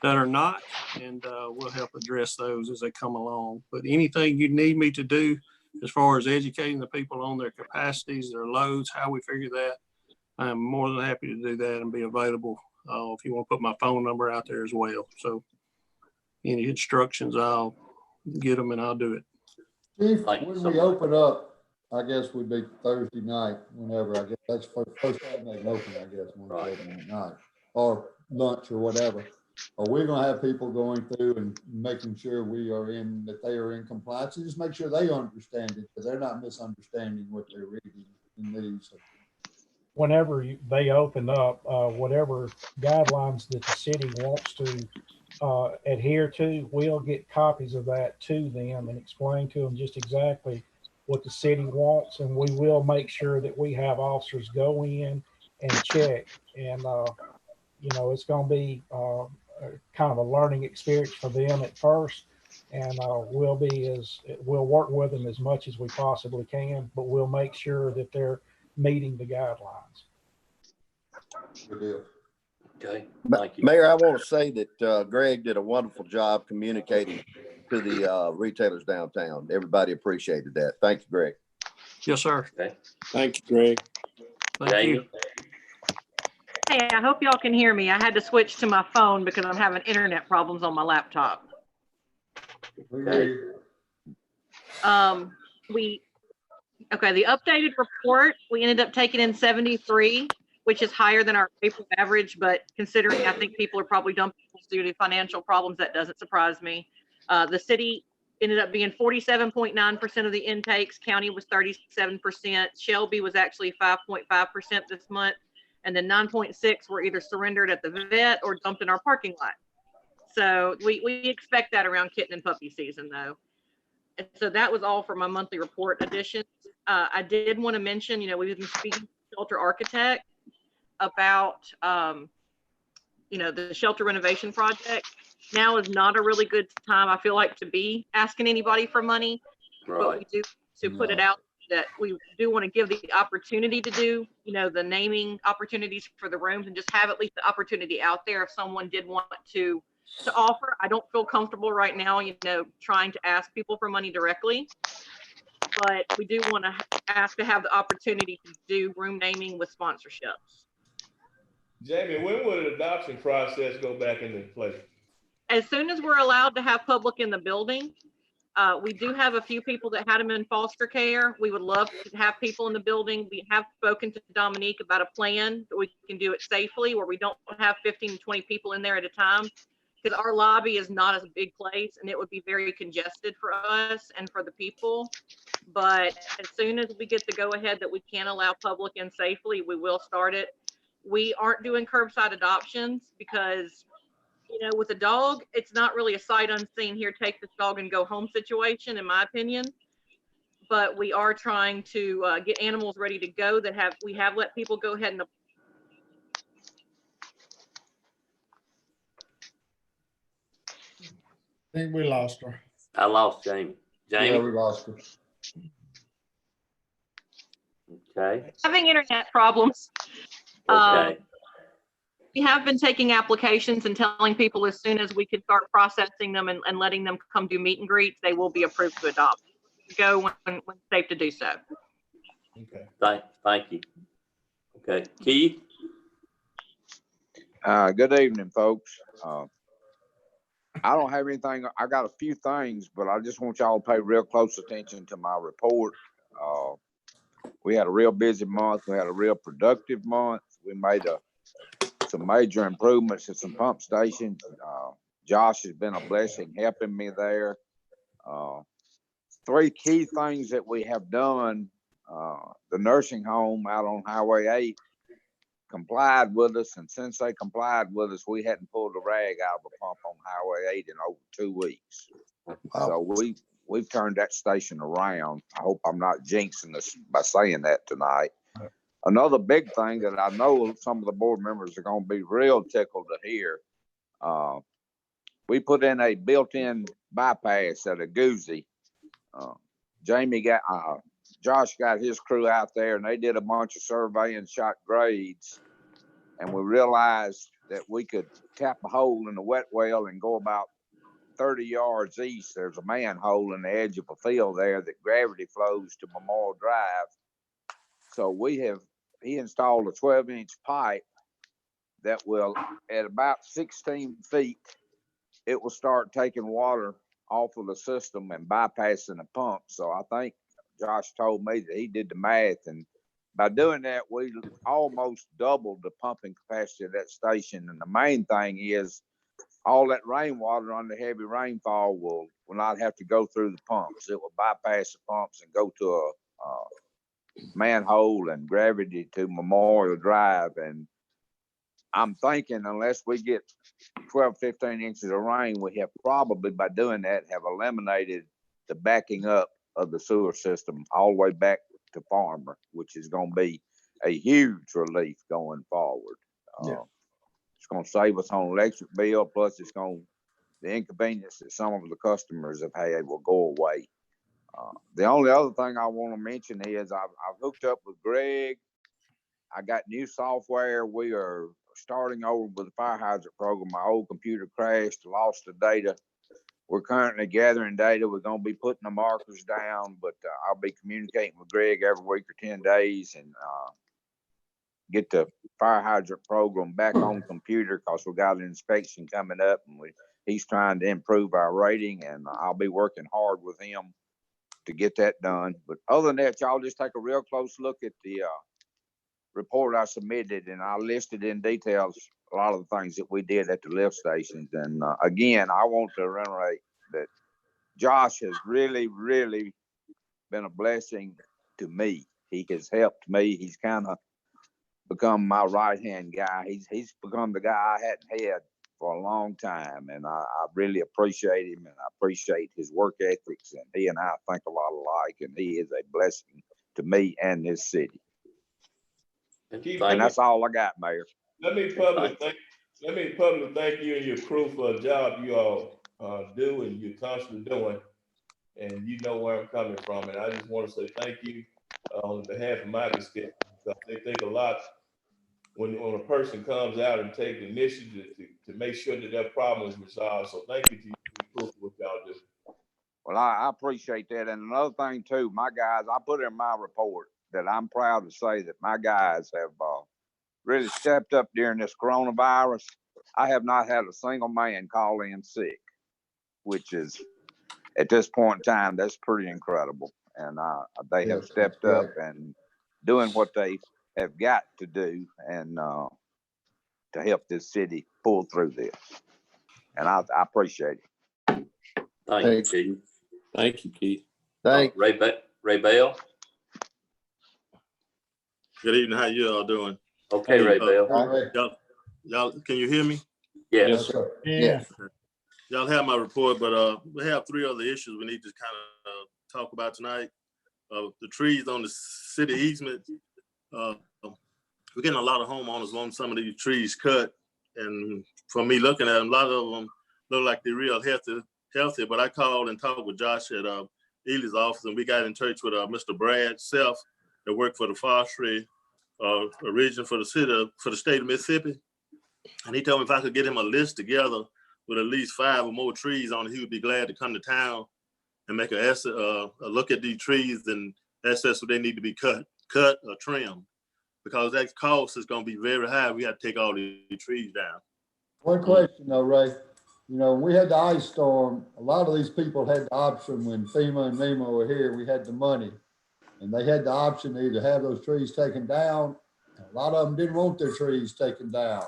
Speaker 16: are not, and we'll help address those as they come along. But anything you need me to do as far as educating the people on their capacities, their loads, how we figure that, I'm more than happy to do that and be available if you want to put my phone number out there as well. So any instructions, I'll get them and I'll do it.
Speaker 6: Chief, when we open up, I guess would be Thursday night, whenever, I guess that's first time they can open, I guess, when they open at night, or lunch or whatever. Are we gonna have people going through and making sure that they are in compliance, and just make sure they understand it, because they're not misunderstanding what they're reading in these?
Speaker 2: Whenever they open up, whatever guidelines that the city wants to adhere to, we'll get copies of that to them and explain to them just exactly what the city wants, and we will make sure that we have officers go in and check. And, it's going to be kind of a learning experience for them at first. And we'll work with them as much as we possibly can, but we'll make sure that they're meeting the guidelines.
Speaker 3: Good deal.
Speaker 1: Okay, thank you.
Speaker 9: Mayor, I want to say that Greg did a wonderful job communicating to the retailers downtown. Everybody appreciated that. Thank you, Greg.
Speaker 16: Yes, sir.
Speaker 1: Okay.
Speaker 12: Thank you, Greg.
Speaker 16: Thank
Speaker 1: Jamie?
Speaker 16: you.
Speaker 17: Hey, I hope y'all can hear me. I had to switch to my phone because I'm having internet problems on my laptop.
Speaker 1: Okay.
Speaker 17: The updated report, we ended up taking in 73, which is higher than our April average, but considering I think people are probably dumping due to financial problems, that doesn't surprise me. The city ended up being 47.9% of the intakes. County was 37%. Shelby was actually 5.5% this month. And then 9.6 were either surrendered at the vet or dumped in our parking lot. So we expect that around kitten and puppy season though. And so that was all for my monthly report additions. I did want to mention, we've been speaking to Shelter Architect about, the shelter renovation project. Now is not a really good time, I feel like, to be asking anybody for money, but we do to put it out that we do want to give the opportunity to do, the naming opportunities for the rooms and just have at least the opportunity out there if someone did want to offer. I don't feel comfortable right now, trying to ask people for money directly, but we do want to ask to have the opportunity to do room naming with sponsorships.
Speaker 5: Jamie, when will the adoption process go back into place?
Speaker 17: As soon as we're allowed to have public in the building. We do have a few people that had them in foster care. We would love to have people in the building. We have spoken to Dominique about a plan that we can do it safely where we don't have 15 to 20 people in there at a time, because our lobby is not a big place and it would be very congested for us and for the people. But as soon as we get the go ahead that we can allow public in safely, we will start it. We aren't doing curbside adoptions because with a dog, it's not really a sight unseen, here, take this dog and go home situation, in my opinion. But we are trying to get animals ready to go we have let people go ahead and.
Speaker 8: I think we lost her.
Speaker 1: I lost Jamie.
Speaker 3: Yeah, we lost her.
Speaker 1: Okay.
Speaker 17: Having internet problems.
Speaker 1: Okay.
Speaker 17: We have been taking applications and telling people as soon as we can start processing them and letting them come do meet and greets, they will be approved to adopt. Go when it's safe to do so.
Speaker 5: Okay.
Speaker 1: Thank you. Okay, Keith?
Speaker 18: Good evening, folks. I don't have anything. I got a few things, but I just want y'all to pay real close attention to my report. We had a real busy month. We had a real productive month. We made some major improvements at some pump stations. Josh has been a blessing helping me there. 3 key things that we have done. The nursing home out on Highway 8 complied with us, and since they complied with us, we hadn't pulled a rag out of a pump on Highway 8 in over 2 weeks. So we've turned that station around. I hope I'm not jinxing us by saying that tonight. Another big thing that I know some of the board members are going to be real tickled to hear. We put in a built-in bypass at a Goozy. Josh got his crew out there and they did a bunch of surveying, shot grades, and we realized that we could tap a hole in the wet well and go about 30 yards east. There's a manhole in the edge of a field there that gravity flows to Memorial Drive. So he installed a 12-inch pipe that will, at about 16 feet, it will start taking water off of the system and bypassing the pump. So I think Josh told me that he did the math, and by doing that, we almost doubled the pumping capacity of that station. And the main thing is all that rainwater under heavy rainfall will not have to go through the pumps. It will bypass the pumps and go to a manhole and gravity to Memorial Drive. And I'm thinking unless we get 12, 15 inches of rain, we have probably, by doing that, have eliminated the backing up of the sewer system all the way back to Farmer, which is going to be a huge relief going forward. It's going to save us on electric bill, plus the inconvenience that some of the customers have had will go away. The only other thing I want to mention is I've hooked up with Greg. I got new software. We are starting over with the fire hydrant program. My old computer crashed, lost the data. We're currently gathering data. We're going to be putting the markers down, but I'll be communicating with Greg every week or 10 days and get the fire hydrant program back on the computer because we got an inspection coming up and he's trying to improve our rating, and I'll be working hard with him to get that done. But other than that, y'all just take a real close look at the report I submitted, and I listed in details a lot of the things that we did at the lift stations. And again, I want to reiterate that Josh has really, really been a blessing to me. He has helped me. He's kind of become my right-hand guy. He's become the guy I hadn't had for a long time, and I really appreciate him, and I appreciate his work ethics, and he and I think a lot alike, and he is a blessing to me and this city. And that's all I got, Mayor.
Speaker 5: Let me publicly thank you and your crew for a job you all do and you're constantly doing, and you know where I'm coming from, and I just want to say thank you on behalf of my constituents. They think a lot when a person comes out and take the initiative to make sure that their problem is resolved. So thank you to you for what y'all do.
Speaker 18: Well, I appreciate that. And another thing too, my guys, I put in my report that I'm proud to say that my guys have really stepped up during this coronavirus. I have not had a single man call in sick, which is at this point in time, that's pretty incredible. And they have stepped up and doing what they have got to do and to help this city pull through this. And I appreciate it.
Speaker 1: Thank you, Keith.
Speaker 12: Thank you, Keith.
Speaker 9: Thank
Speaker 1: Ray Bell.
Speaker 19: Good evening. How you all doing?
Speaker 1: Okay, Ray Bell.
Speaker 19: Y'all, can you hear me?
Speaker 1: Yes,
Speaker 6: sir.
Speaker 8: Yeah.
Speaker 19: Y'all have my report, but we have 3 other issues we need to kind of talk about tonight. The trees on the city easement. We're getting a lot of homeowners wanting some of these trees cut, and for me looking at them, a lot of them look like they're real healthy. But I called and talked with Josh at Ely's office, and we got in touch with Mr. Brad Self that worked for the forestry region for the state of Mississippi. And he told me if I could get him a list together with at least 5 or more trees on it, he would be glad to come to town and make a look at these trees and assess what they need to be cut or trimmed, because that cost is going to be very high. We have to take all these trees down.
Speaker 6: One question though, Ray. You know, when we had the ice storm, a lot of these people had the option when FEMA and NEMA were here, we had the money. And they had the option to either have those trees taken down. And a lot of them didn't want their trees taken down.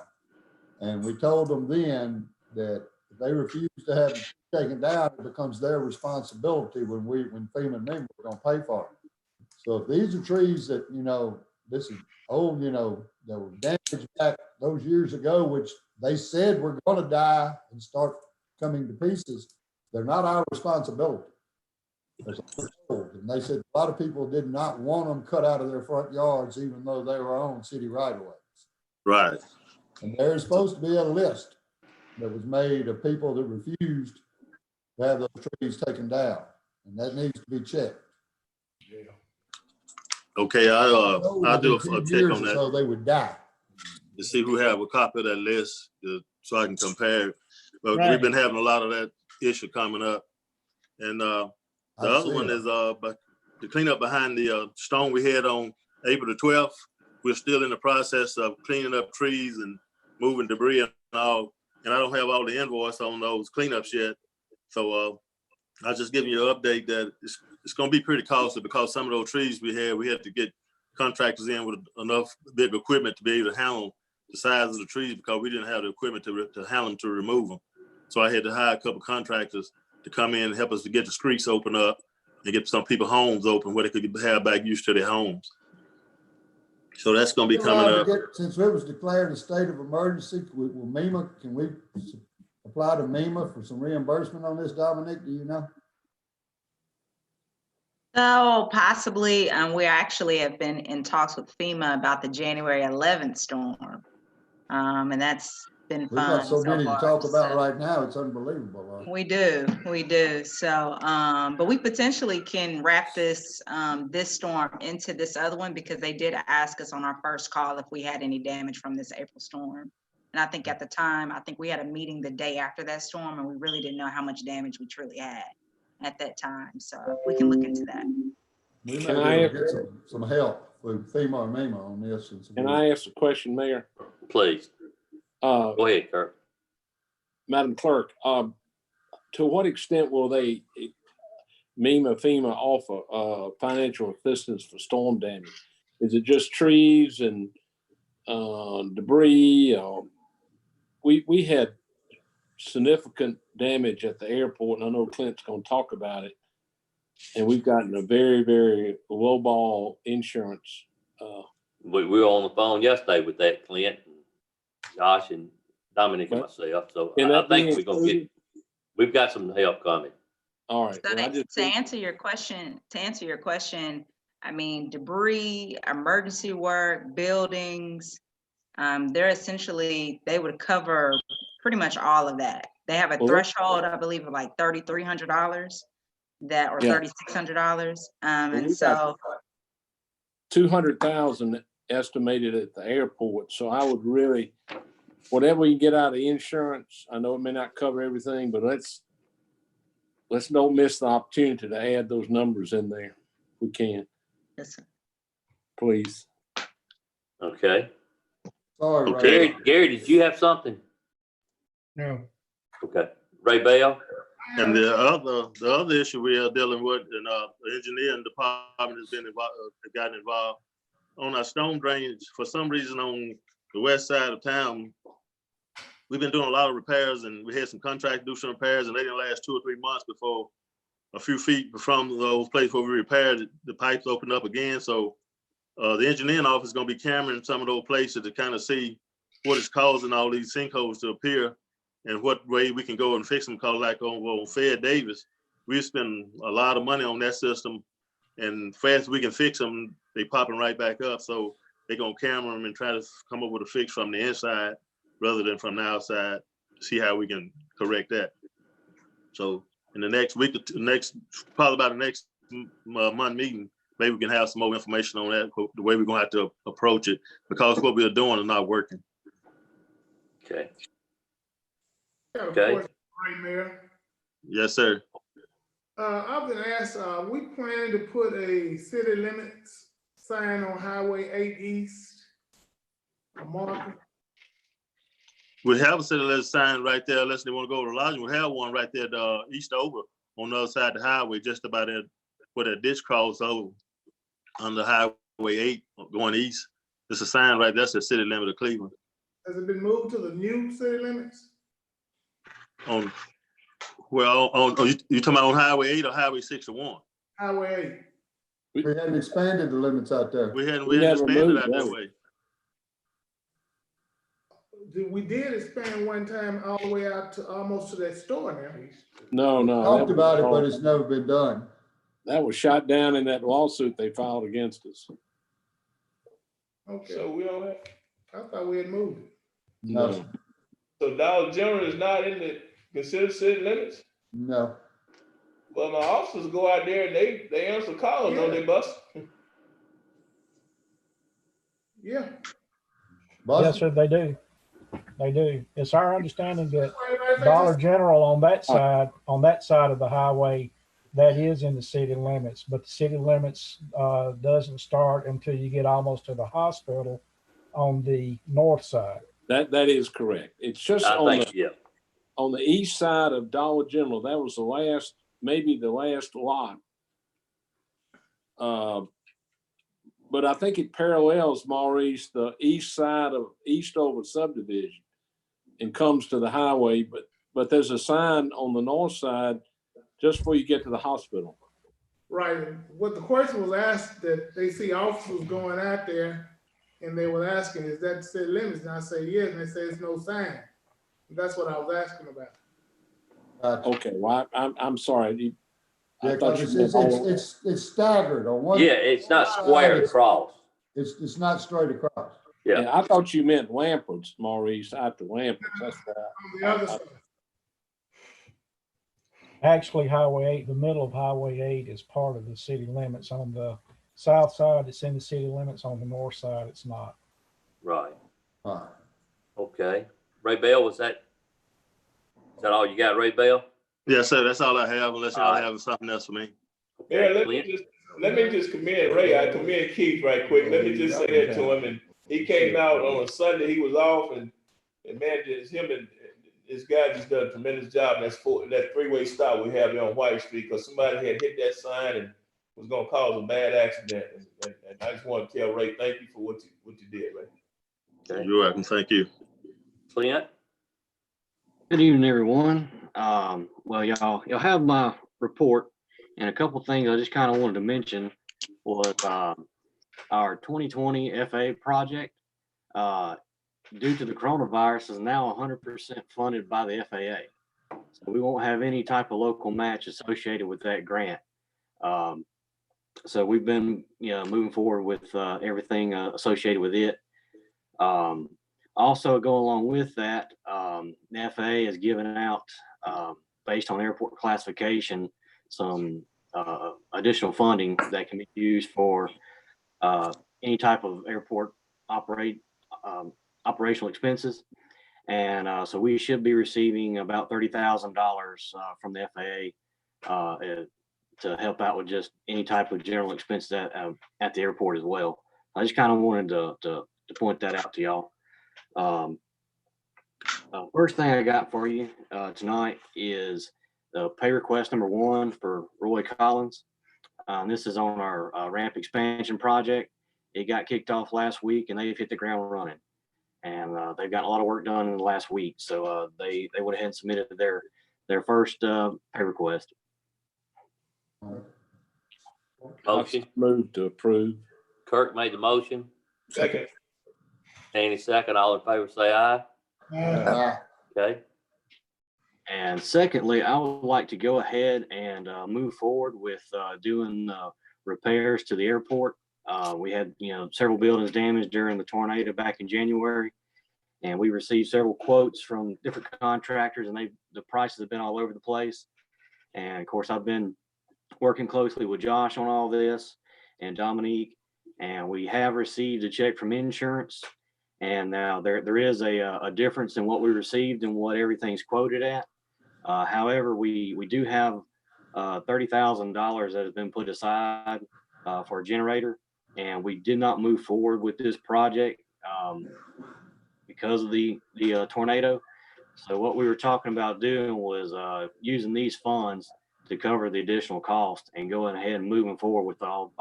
Speaker 6: And we told them then that if they refuse to have it taken down, it becomes their responsibility when FEMA and NEMA were going to pay for it. So if these are trees that, you know, this is old, you know, that were damaged back those years ago, which they said were going to die and start coming to pieces, they're not our responsibility. And they said a lot of people did not want them cut out of their front yards, even though they were on city right of ways.
Speaker 19: Right.
Speaker 6: And there's supposed to be a list that was made of people that refused to have those trees taken down, and that needs to be checked.
Speaker 5: Yeah.
Speaker 19: Okay, I'll do a check on that.
Speaker 6: So they would die.
Speaker 19: To see who have a copy of that list so I can compare it. But
Speaker 8: Right.
Speaker 19: we've been having a lot of that issue coming up. And the other one is the cleanup behind the stone we had on April the 12th. We're still in the process of cleaning up trees and moving debris and all. And I don't have all the invoice on those cleanups yet. So I'll just give you an update that it's going to be pretty costly, because some of those trees we had to get contractors in with enough big equipment to be able to handle the size of the trees, because we didn't have the equipment to handle them, to remove them. So I had to hire a couple of contractors to come in and help us to get the streets open up and get some people homes open where they could have back used to their homes. So that's going to be coming up.
Speaker 6: Since it was declared a state of emergency, will MEMA, can we apply to MEMA for some reimbursement on this, Dominic? Do you know?
Speaker 10: So possibly, we actually have been in talks with FEMA about the January 11th storm. And that's been
Speaker 6: We've got
Speaker 10: fun
Speaker 6: so
Speaker 10: so
Speaker 6: many to
Speaker 10: far.
Speaker 6: talk about
Speaker 10: So
Speaker 6: right now, it's unbelievable.
Speaker 10: we do. So, but we potentially can wrap this, this storm into this other one because they did ask us on our first call if we had any damage from this April storm. And I think at the time, I think we had a meeting the day after that storm and we really didn't know how much damage we truly had at that time. So we can look into that.
Speaker 6: We may
Speaker 12: Can
Speaker 6: be
Speaker 12: I
Speaker 6: able to get some help with FEMA or MEMA on this.
Speaker 12: Can I ask a question, Mayor?
Speaker 1: Please. Go ahead, Kirk.
Speaker 12: Madam Clerk, to what extent will they, FEMA offer financial assistance for storm damage? Is it just trees and debris? We had significant damage at the airport, and I know Clint's going to talk about it. And we've gotten a very, very low ball insurance.
Speaker 1: We were on the phone yesterday with that, Clint, and Josh, and Dominic, and myself. So I think we're gonna get. We've got some help coming.
Speaker 12: All right.
Speaker 10: So to answer your question, I mean, debris, emergency work, buildings, they're essentially, they would cover pretty much all of that. They have a threshold, I believe, of like $3,300 or $3,600. And so
Speaker 12: 200,000 estimated at the airport. So I would really, whatever we can get out of insurance, I know it may not cover everything, but let's don't miss the opportunity to add those numbers in there. If we can.
Speaker 10: Yes, sir.
Speaker 12: Please.
Speaker 1: Okay.
Speaker 6: Sorry,
Speaker 1: okay. Gary, did you have something?
Speaker 8: No.
Speaker 1: Okay. Ray Bell?
Speaker 19: And the other issue we are dealing with, and the engineering department has been gotten involved on our storm drainage. For some reason, on the west side of town, we've been doing a lot of repairs, and we had some contractors do some repairs, and they didn't last 2 or 3 months before a few feet from those places where we repaired it, the pipes opened up again. So the engineering office is going to be cammering some of those places to kind of see what is causing all these sinkholes to appear and what way we can go and fix them. Because like on Fed Davis, we spend a lot of money on that system, and fast as we can fix them, they popping right back up. So they're going to camera them and try to come up with a fix from the inside rather than from the outside, see how we can correct that. So in the next week, probably about the next month meeting, maybe we can have some more information on that, the way we're going to have to approach it, because what we're doing is not working.
Speaker 1: Okay.
Speaker 15: Okay. Right, Mayor.
Speaker 19: Yes, sir.
Speaker 15: I've been asked, we planning to put a city limits sign on Highway 8 East, a marker?
Speaker 19: We have a city limit sign right there, unless they want to go to the lodge. We have one right there, east over on the other side of the highway, just about there where that ditch cross over on the Highway 8 going east. There's a sign right there, that's the city limit of Cleveland.
Speaker 15: Has it been moved to the new city limits?
Speaker 19: You talking about on Highway 8 or Highway 61?
Speaker 15: Highway
Speaker 6: 8. We hadn't expanded the limits out there.
Speaker 19: We hadn't expanded out that way.
Speaker 15: We did expand one time all the way out to almost to that store now.
Speaker 12: No.
Speaker 6: Talked about it, but it's never been done.
Speaker 12: That was shot down in that lawsuit they filed against us.
Speaker 15: Okay. So we don't have, I thought we had moved it.
Speaker 12: No.
Speaker 5: So Dollar General is not in the considered city limits?
Speaker 6: No.
Speaker 5: Well, my officers go out there and they answer calls, don't they, Bus?
Speaker 15: Yeah.
Speaker 2: Yes, sir, they do. They do. It's our understanding that Dollar General on that side of the highway, that is in the city limits, but the city limits doesn't start until you get almost to the hospital on the north side.
Speaker 12: That is correct. It's just on the east side of Dollar General. That was maybe the last lot. But I think it parallels, Maurice, the east side of Eastover subdivision and comes to the highway. But there's a sign on the north side just before you get to the hospital.
Speaker 15: Right. What the question was asked, that they see officers going out there and they were asking, is that city limits? And I say, yes. And they say it's no sign. That's what I was asking about.
Speaker 12: Okay. Well, I'm sorry.
Speaker 6: Yeah, because it's staggered on one.
Speaker 1: Yeah, it's not square across.
Speaker 6: It's not straight across.
Speaker 1: Yeah.
Speaker 12: I thought you meant Lampert's, Maurice, after Lampert's. That's
Speaker 15: On the other
Speaker 12: right.
Speaker 15: side.
Speaker 2: Actually, Highway 8, the middle of Highway 8 is part of the city limits. On the south side, it's in the city limits. On the north side, it's not.
Speaker 1: Right.
Speaker 6: Right.
Speaker 1: Okay. Ray Bell, is that all you got, Ray Bell?
Speaker 19: Yes, sir. That's all I have, unless y'all
Speaker 1: All right.
Speaker 19: have something else for me.
Speaker 5: Yeah, let me just commend Ray. I commend Keith right quick. Let me just say that to him. And he came out on a Sunday. He was off, and man, just him and this guy just done a tremendous job. That's that three-way stop we have here on White Street, because somebody had hit that sign and was gonna cause a bad accident. And I just want to tell Ray, thank you for what you did, Ray.
Speaker 1: Okay.
Speaker 19: You're welcome. Thank you.
Speaker 1: Clint?
Speaker 20: Good evening, everyone. Well, y'all have my report, and a couple things I just kind of wanted to mention was our 2020 FAA project, due to the coronavirus, is now 100% funded by the FAA. So we won't have any type of local match associated with that grant. So we've been, moving forward with everything associated with it. Also, go along with that, the FAA has given out, based on airport classification, some additional funding that can be used for any type of airport operational expenses. And so we should be receiving about $30,000 from the FAA to help out with just any type of general expenses at the airport as well. I just kind of wanted to point that out to y'all. First thing I got for you tonight is pay request number 1 for Roy Collins. This is on our ramp expansion project. It got kicked off last week, and they've hit the ground running. And they've got a lot of work done in the last week. So they went ahead and submitted their first pay request.
Speaker 1: Motion.
Speaker 12: Move to approve.
Speaker 1: Kirk made the motion.
Speaker 5: Second.
Speaker 1: Any second, all in favor say aye.
Speaker 6: Aye.
Speaker 1: Okay.
Speaker 20: And secondly, I would like to go ahead and move forward with doing repairs to the airport. We had, several buildings damaged during the tornado back in January, and we received several quotes from different contractors, and the prices have been all over the place. And of course, I've been working closely with Josh on all this and Dominique, and we have received a check from insurance. And now there is a difference in what we received and what everything's quoted at. However, we do have $30,000 that has been put aside for a generator, and we did not move forward with this project because of the tornado. So what we were talking about doing was using these funds to cover the additional cost and going ahead and moving forward with all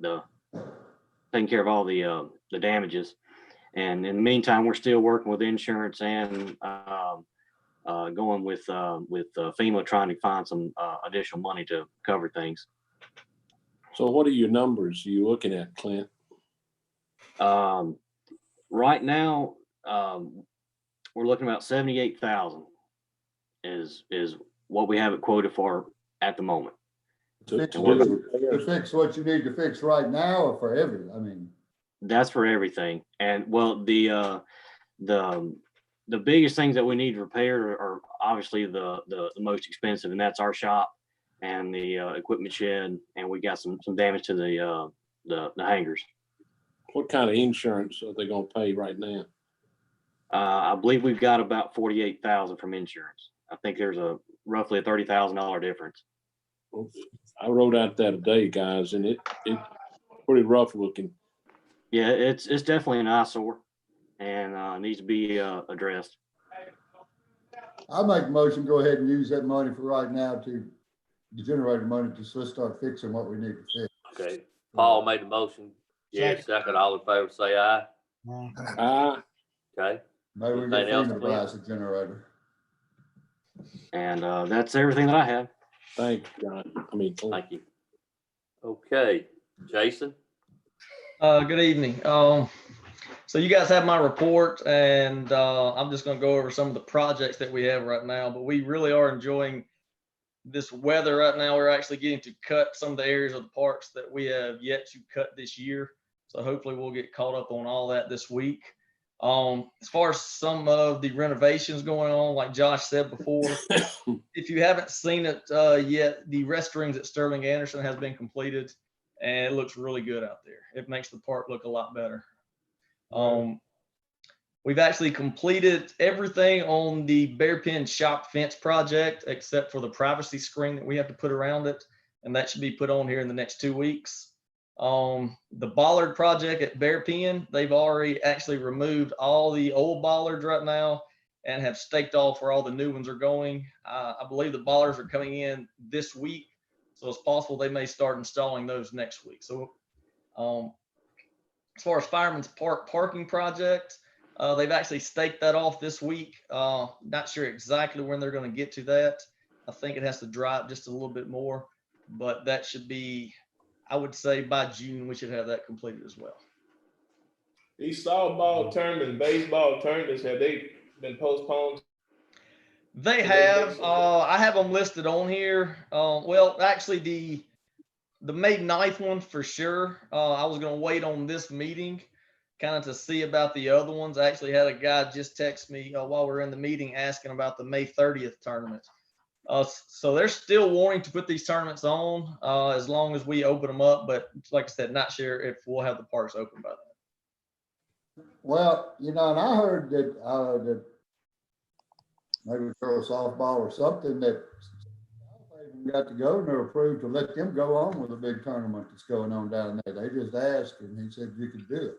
Speaker 20: the taking care of all the damages. And in the meantime, we're still working with insurance and going with FEMA, trying to find some additional money to cover things.
Speaker 12: So what are your numbers you looking at, Clint?
Speaker 20: Right now, we're looking about 78,000 is what we have it quoted for at the moment.
Speaker 6: To fix what you need to fix right now, or for
Speaker 20: That's for everything. And well, the biggest things that we need repaired are obviously the most expensive, and that's our shop and the equipment shed, and we got some damage to the hangars.
Speaker 12: What kind of insurance are they gonna pay right now?
Speaker 20: I believe we've got about 48,000 from insurance. I think there's roughly a $30,000 difference.
Speaker 12: I wrote out that today, guys, and it's pretty rough looking.
Speaker 20: Yeah, it's definitely an eyesore, and needs to be addressed.
Speaker 6: I make a motion, go ahead and use that money for right now to generate money to start fixing what we need to fix.
Speaker 1: Okay. Paul made the motion. Yeah, second. All in favor say aye.
Speaker 12: Aye.
Speaker 1: Okay.
Speaker 6: Maybe we
Speaker 1: Anything
Speaker 6: get
Speaker 1: else,
Speaker 6: FEMA to buy us a generator.
Speaker 20: And that's everything that I have.
Speaker 12: Thank you, John.
Speaker 1: Thank you. Okay, Jason.
Speaker 11: Good evening. So you guys have my report, and I'm just going to go over some of the projects that we have right now, but we really are enjoying this weather right now, we're actually getting to cut some of the areas of the parks that we have yet to cut this year. So hopefully we'll get caught up on all that this week. As far as some of the renovations going on, like Josh said before, if you haven't seen it yet, the restrooms at Sterling Anderson has been completed and it looks really good out there. It makes the park look a lot better. We've actually completed everything on the bear pen shop fence project, except for the privacy screen that we have to put around it. And that should be put on here in the next 2 weeks. The Bollard Project at Bear Pen, they've already actually removed all the old bollards right now and have staked off where all the new ones are going. I believe the bollards are coming in this week. So it's possible they may start installing those next week. So as far as Fireman's Park parking project, they've actually staked that off this week. Not sure exactly when they're going to get to that. I think it has to dry up just a little bit more, but that should be, I would say by June, we should have that completed as well.
Speaker 5: These softball tournaments, baseball tournaments, have they been postponed?
Speaker 11: They have. I have them listed on here. Well, actually, the May 9th one for sure. I was going to wait on this meeting kind of to see about the other ones. I actually had a guy just text me while we were in the meeting asking about the May 30th tournament. So they're still wanting to put these tournaments on as long as we open them up. But like I said, not sure if we'll have the parks open by then.
Speaker 6: Well, you know, and I heard that, that maybe girls softball or something that got the governor approved to let them go on with a big tournament that's going on down there. They just asked and he said you could do it.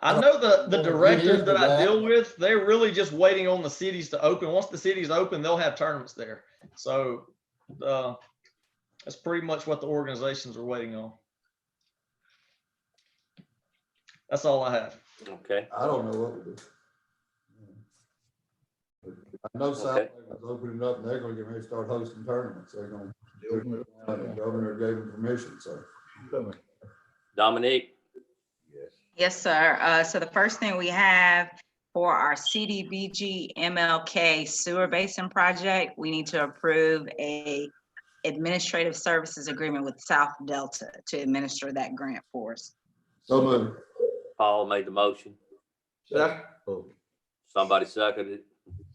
Speaker 11: I know the directors that I deal with, they're really just waiting on the cities to open. Once the cities open, they'll have tournaments there. So that's pretty much what the organizations are waiting on. That's all I have.
Speaker 1: Okay.
Speaker 6: I don't know what to do. I know South Lake was opening up and they're going to get ready to start hosting tournaments. They're going to do it. The governor gave them permission. So,
Speaker 1: Dominique.
Speaker 10: Yes, sir. So the first thing we have for our CDBG MLK sewer basin project, we need to approve a administrative services agreement with South Delta to administer that grant for us.
Speaker 6: So moved.
Speaker 1: Paul made the motion.
Speaker 5: Second.
Speaker 1: Somebody seconded it.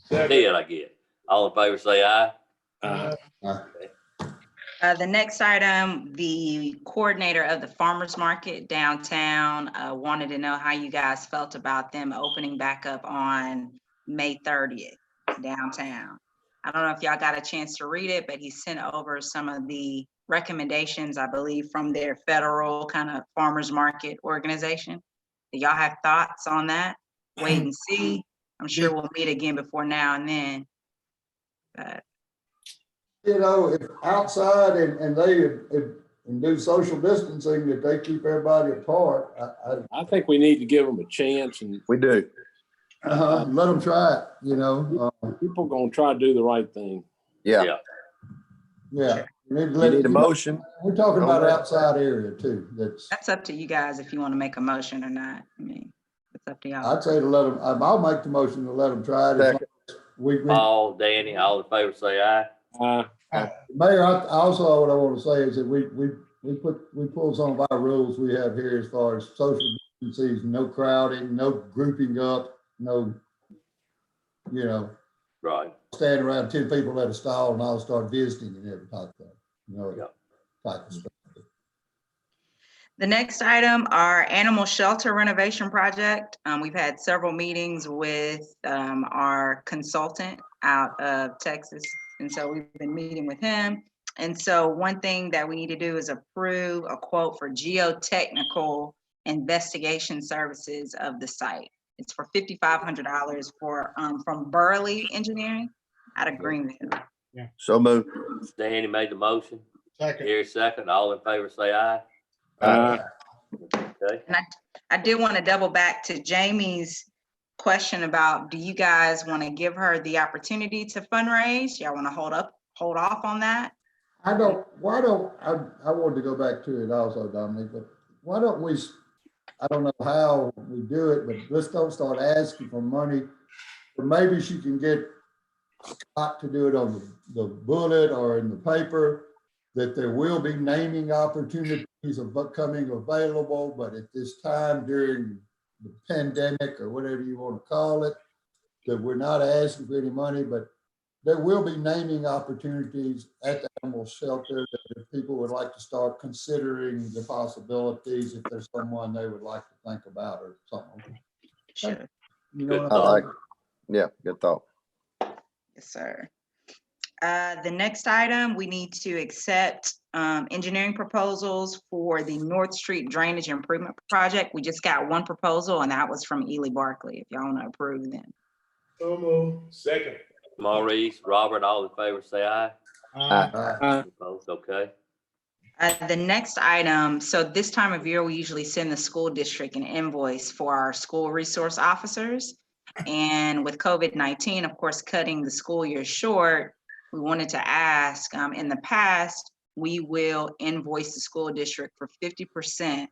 Speaker 1: Did I get? All in favor, say aye.
Speaker 6: Aye.
Speaker 10: The next item, the coordinator of the farmers market downtown wanted to know how you guys felt about them opening back up on May 30th downtown. I don't know if y'all got a chance to read it, but he sent over some of the recommendations, I believe, from their federal kind of farmers market organization. Do y'all have thoughts on that? Wait and see. I'm sure we'll meet again before now and then. But
Speaker 6: you know, if outside and they and do social distancing, that they keep everybody apart.
Speaker 12: I think we need to give them a chance, and
Speaker 9: we do.
Speaker 6: Let them try it. You know,
Speaker 12: people gonna try to do the right thing.
Speaker 9: Yeah.
Speaker 6: Yeah.
Speaker 9: You need a motion.
Speaker 6: We're talking about outside area too.
Speaker 10: That's up to you guys if you want to make a motion or not. I mean, it's up to y'all.
Speaker 6: I'd say to let them. I'll make the motion to let them try it.
Speaker 1: Paul, Danny, all in favor, say aye.
Speaker 6: Mayor, also what I want to say is that we pulled some of our rules we have here as far as social distancing, no crowding, no grouping up, no, you know,
Speaker 1: right,
Speaker 6: stand around 10 people at a stall and all start visiting and every type of thing, you know, type of stuff.
Speaker 10: The next item, our animal shelter renovation project. We've had several meetings with our consultant out of Texas. And so we've been meeting with him. And so one thing that we need to do is approve a quote for geotechnical investigation services of the site. It's for $5,500 for from Burley Engineering out of Greenville.
Speaker 6: Yeah.
Speaker 9: So moved.
Speaker 1: Danny made the motion.
Speaker 6: Second.
Speaker 1: Here, second. All in favor, say aye. Okay.
Speaker 10: And I did want to double back to Jamie's question about, do you guys want to give her the opportunity to fundraise? Y'all want to hold off on that?
Speaker 6: I wanted to go back to it also, Dominic, but why don't we, I don't know how we do it, but let's don't start asking for money, but maybe she can get not to do it on the bullet or in the paper, that there will be naming opportunities of becoming available, but at this time during the pandemic or whatever you want to call it, that we're not asking for any money, but there will be naming opportunities at the animal shelter that if people would like to start considering the possibilities, if there's someone they would like to think about or something.
Speaker 10: Sure.
Speaker 6: You know
Speaker 9: I
Speaker 6: what I'm
Speaker 9: like,
Speaker 6: saying?
Speaker 9: yeah, good thought.
Speaker 10: Yes, sir. The next item, we need to accept engineering proposals for the North Street Drainage Improvement Project. We just got one proposal, and that was from Ely Barkley. If y'all want to approve them.
Speaker 5: So moved. Second.
Speaker 1: Maurice, Robert, all in favor, say aye. Opposed, okay.
Speaker 10: The next item, so this time of year, we usually send the school district an invoice for our school resource officers. And with COVID-19, of course, cutting the school year short, we wanted to ask, in the past, we will invoice the school district for 50%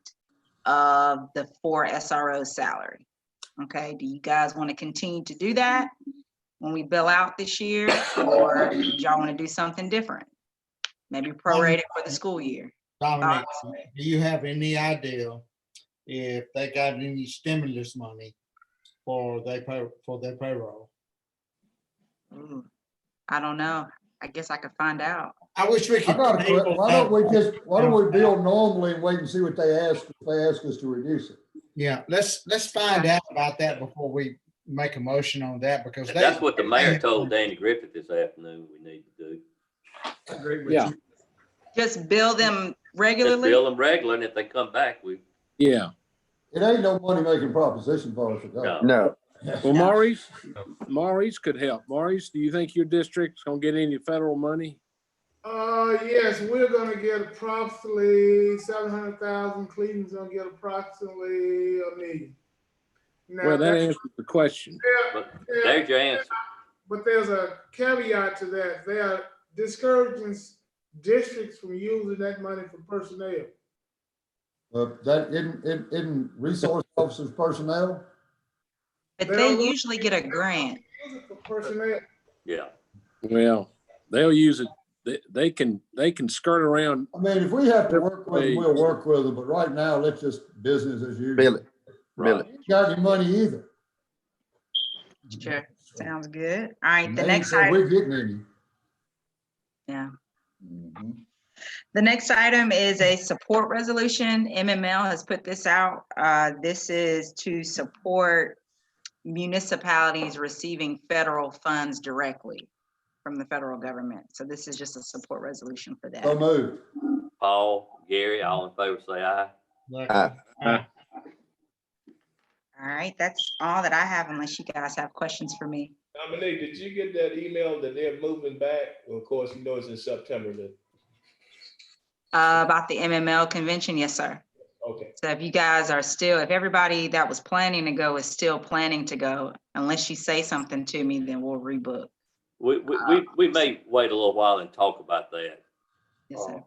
Speaker 10: of the 4 SRO salary. Okay, do you guys want to continue to do that when we bill out this year, or do y'all want to do something different? Maybe prorate it for the school year.
Speaker 8: Dominic, do you have any idea if they got any stimulus money for their payroll?
Speaker 10: I don't know. I guess I could find out.
Speaker 8: I wish we could.
Speaker 6: Why don't we bill normally and wait and see what they ask, if they ask us to reduce it?
Speaker 8: Yeah, let's find out about that before we make a motion on that, because
Speaker 1: That's what the mayor told Danny Griffith this afternoon we need to do.
Speaker 12: Yeah.
Speaker 10: Just bill them
Speaker 1: Just
Speaker 10: regularly?
Speaker 1: bill them regular, and if they come back, we.
Speaker 12: Yeah.
Speaker 6: It ain't no money-making proposition for us to go.
Speaker 9: No.
Speaker 12: Well, Maurice could help. Maurice, do you think your district's gonna get any federal money?
Speaker 15: Yes, we're gonna get approximately 700,000. Cleveland's gonna get approximately $1 million. Now,
Speaker 12: Well, that answers the question.
Speaker 1: There's your answer.
Speaker 15: But there's a caveat to that. They are discouraging districts from using that money for personnel.
Speaker 6: That isn't resource officers personnel?
Speaker 10: But they usually get a grant.
Speaker 15: For personnel.
Speaker 1: Yeah.
Speaker 12: Well, they'll use it. They can skirt around.
Speaker 6: I mean, if we have to work with them, we'll work with them, but right now, let's just business as usual.
Speaker 9: Bill it.
Speaker 6: Right. You got any money either.
Speaker 10: Sure, sounds good. All right, the
Speaker 6: They
Speaker 10: next
Speaker 6: said we're
Speaker 10: item.
Speaker 6: getting any.
Speaker 10: Yeah. The next item is a support resolution. MML has put this out. This is to support municipalities receiving federal funds directly from the federal government. So this is just a support resolution for that.
Speaker 6: So moved.
Speaker 1: Paul, Gary, all in favor, say aye.
Speaker 10: All right, that's all that I have, unless you guys have questions for me.
Speaker 5: Dominique, did you get that email that they're moving back? Well, of course, you know it's in September then.
Speaker 10: About the MML convention, yes, sir.
Speaker 5: Okay.
Speaker 10: So if you guys are still, if everybody that was planning to go is still planning to go, unless you say something to me, then we'll rebook.
Speaker 1: We may wait a little while and talk about that.
Speaker 10: Yes, sir.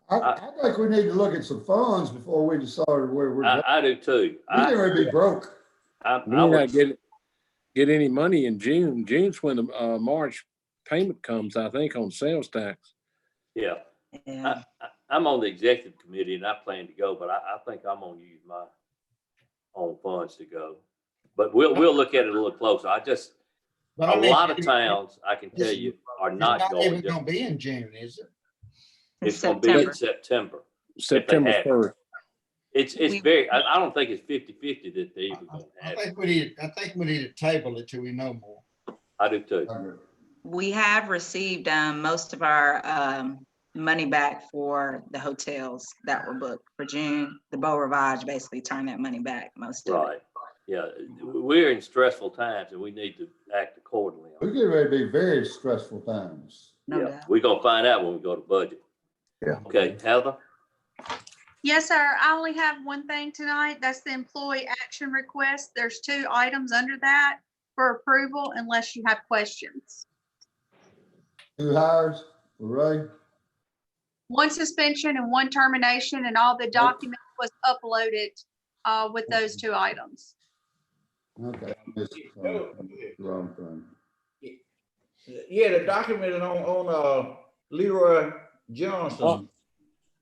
Speaker 6: I think we need to look at some funds before we decide where we're going.
Speaker 1: I do too.
Speaker 6: We're going to be broke.
Speaker 12: We may not get any money in June. June's when the March payment comes, I think, on sales tax.
Speaker 1: Yeah. I'm on the executive committee and I plan to go, but I think I'm gonna use my own funds to go. But we'll look at it a little closer.
Speaker 8: But I
Speaker 1: a
Speaker 8: mean,
Speaker 1: lot of towns, I can tell you, are not
Speaker 8: It's not even
Speaker 1: going.
Speaker 8: gonna be in June, is it?
Speaker 1: It's gonna be in September.
Speaker 12: September 1st.
Speaker 1: It's very, I don't think it's 50-50 that they even gonna
Speaker 8: I
Speaker 1: have.
Speaker 8: think we need to table it till we know more.
Speaker 1: I do too.
Speaker 10: We have received most of our money back for the hotels that were booked for June. The Beau Rivage basically turned that money back, most of it.
Speaker 1: Right. Yeah, we're in stressful times and we need to act accordingly.
Speaker 6: We're getting ready to be very stressful times.
Speaker 1: Yeah, we're gonna find out when we go to budget.
Speaker 9: Yeah.
Speaker 1: Okay, Heather?
Speaker 21: Yes, sir. I only have one thing tonight. That's the employee action request. There's 2 items under that for approval unless you have questions.
Speaker 6: 2 hires for Ray.
Speaker 21: 1 suspension and 1 termination, and all the documents was uploaded with those 2 items.
Speaker 6: Okay, I missed it. Wrong thing.
Speaker 3: Yeah, the document is on Leroy Johnson.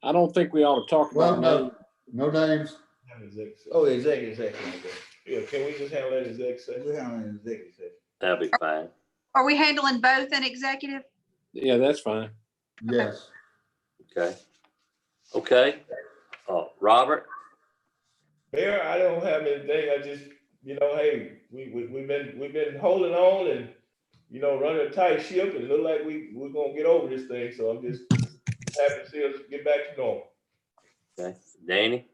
Speaker 12: I don't think we ought to talk
Speaker 6: Well,
Speaker 12: about names.
Speaker 6: no names.
Speaker 3: Oh, executive.
Speaker 5: Yeah, can we just handle that executive session?
Speaker 3: We're having an executive session.
Speaker 1: That'll be fine.
Speaker 21: Are we handling both in executive?
Speaker 12: Yeah, that's fine.
Speaker 6: Yes.
Speaker 1: Okay. Okay. Robert?
Speaker 5: Mayor, I don't have anything. I just, hey, we've been holding on and, running a tight ship and look like we're gonna get over this thing. So I'm just happy to see us get back to normal.
Speaker 1: Okay. Danny?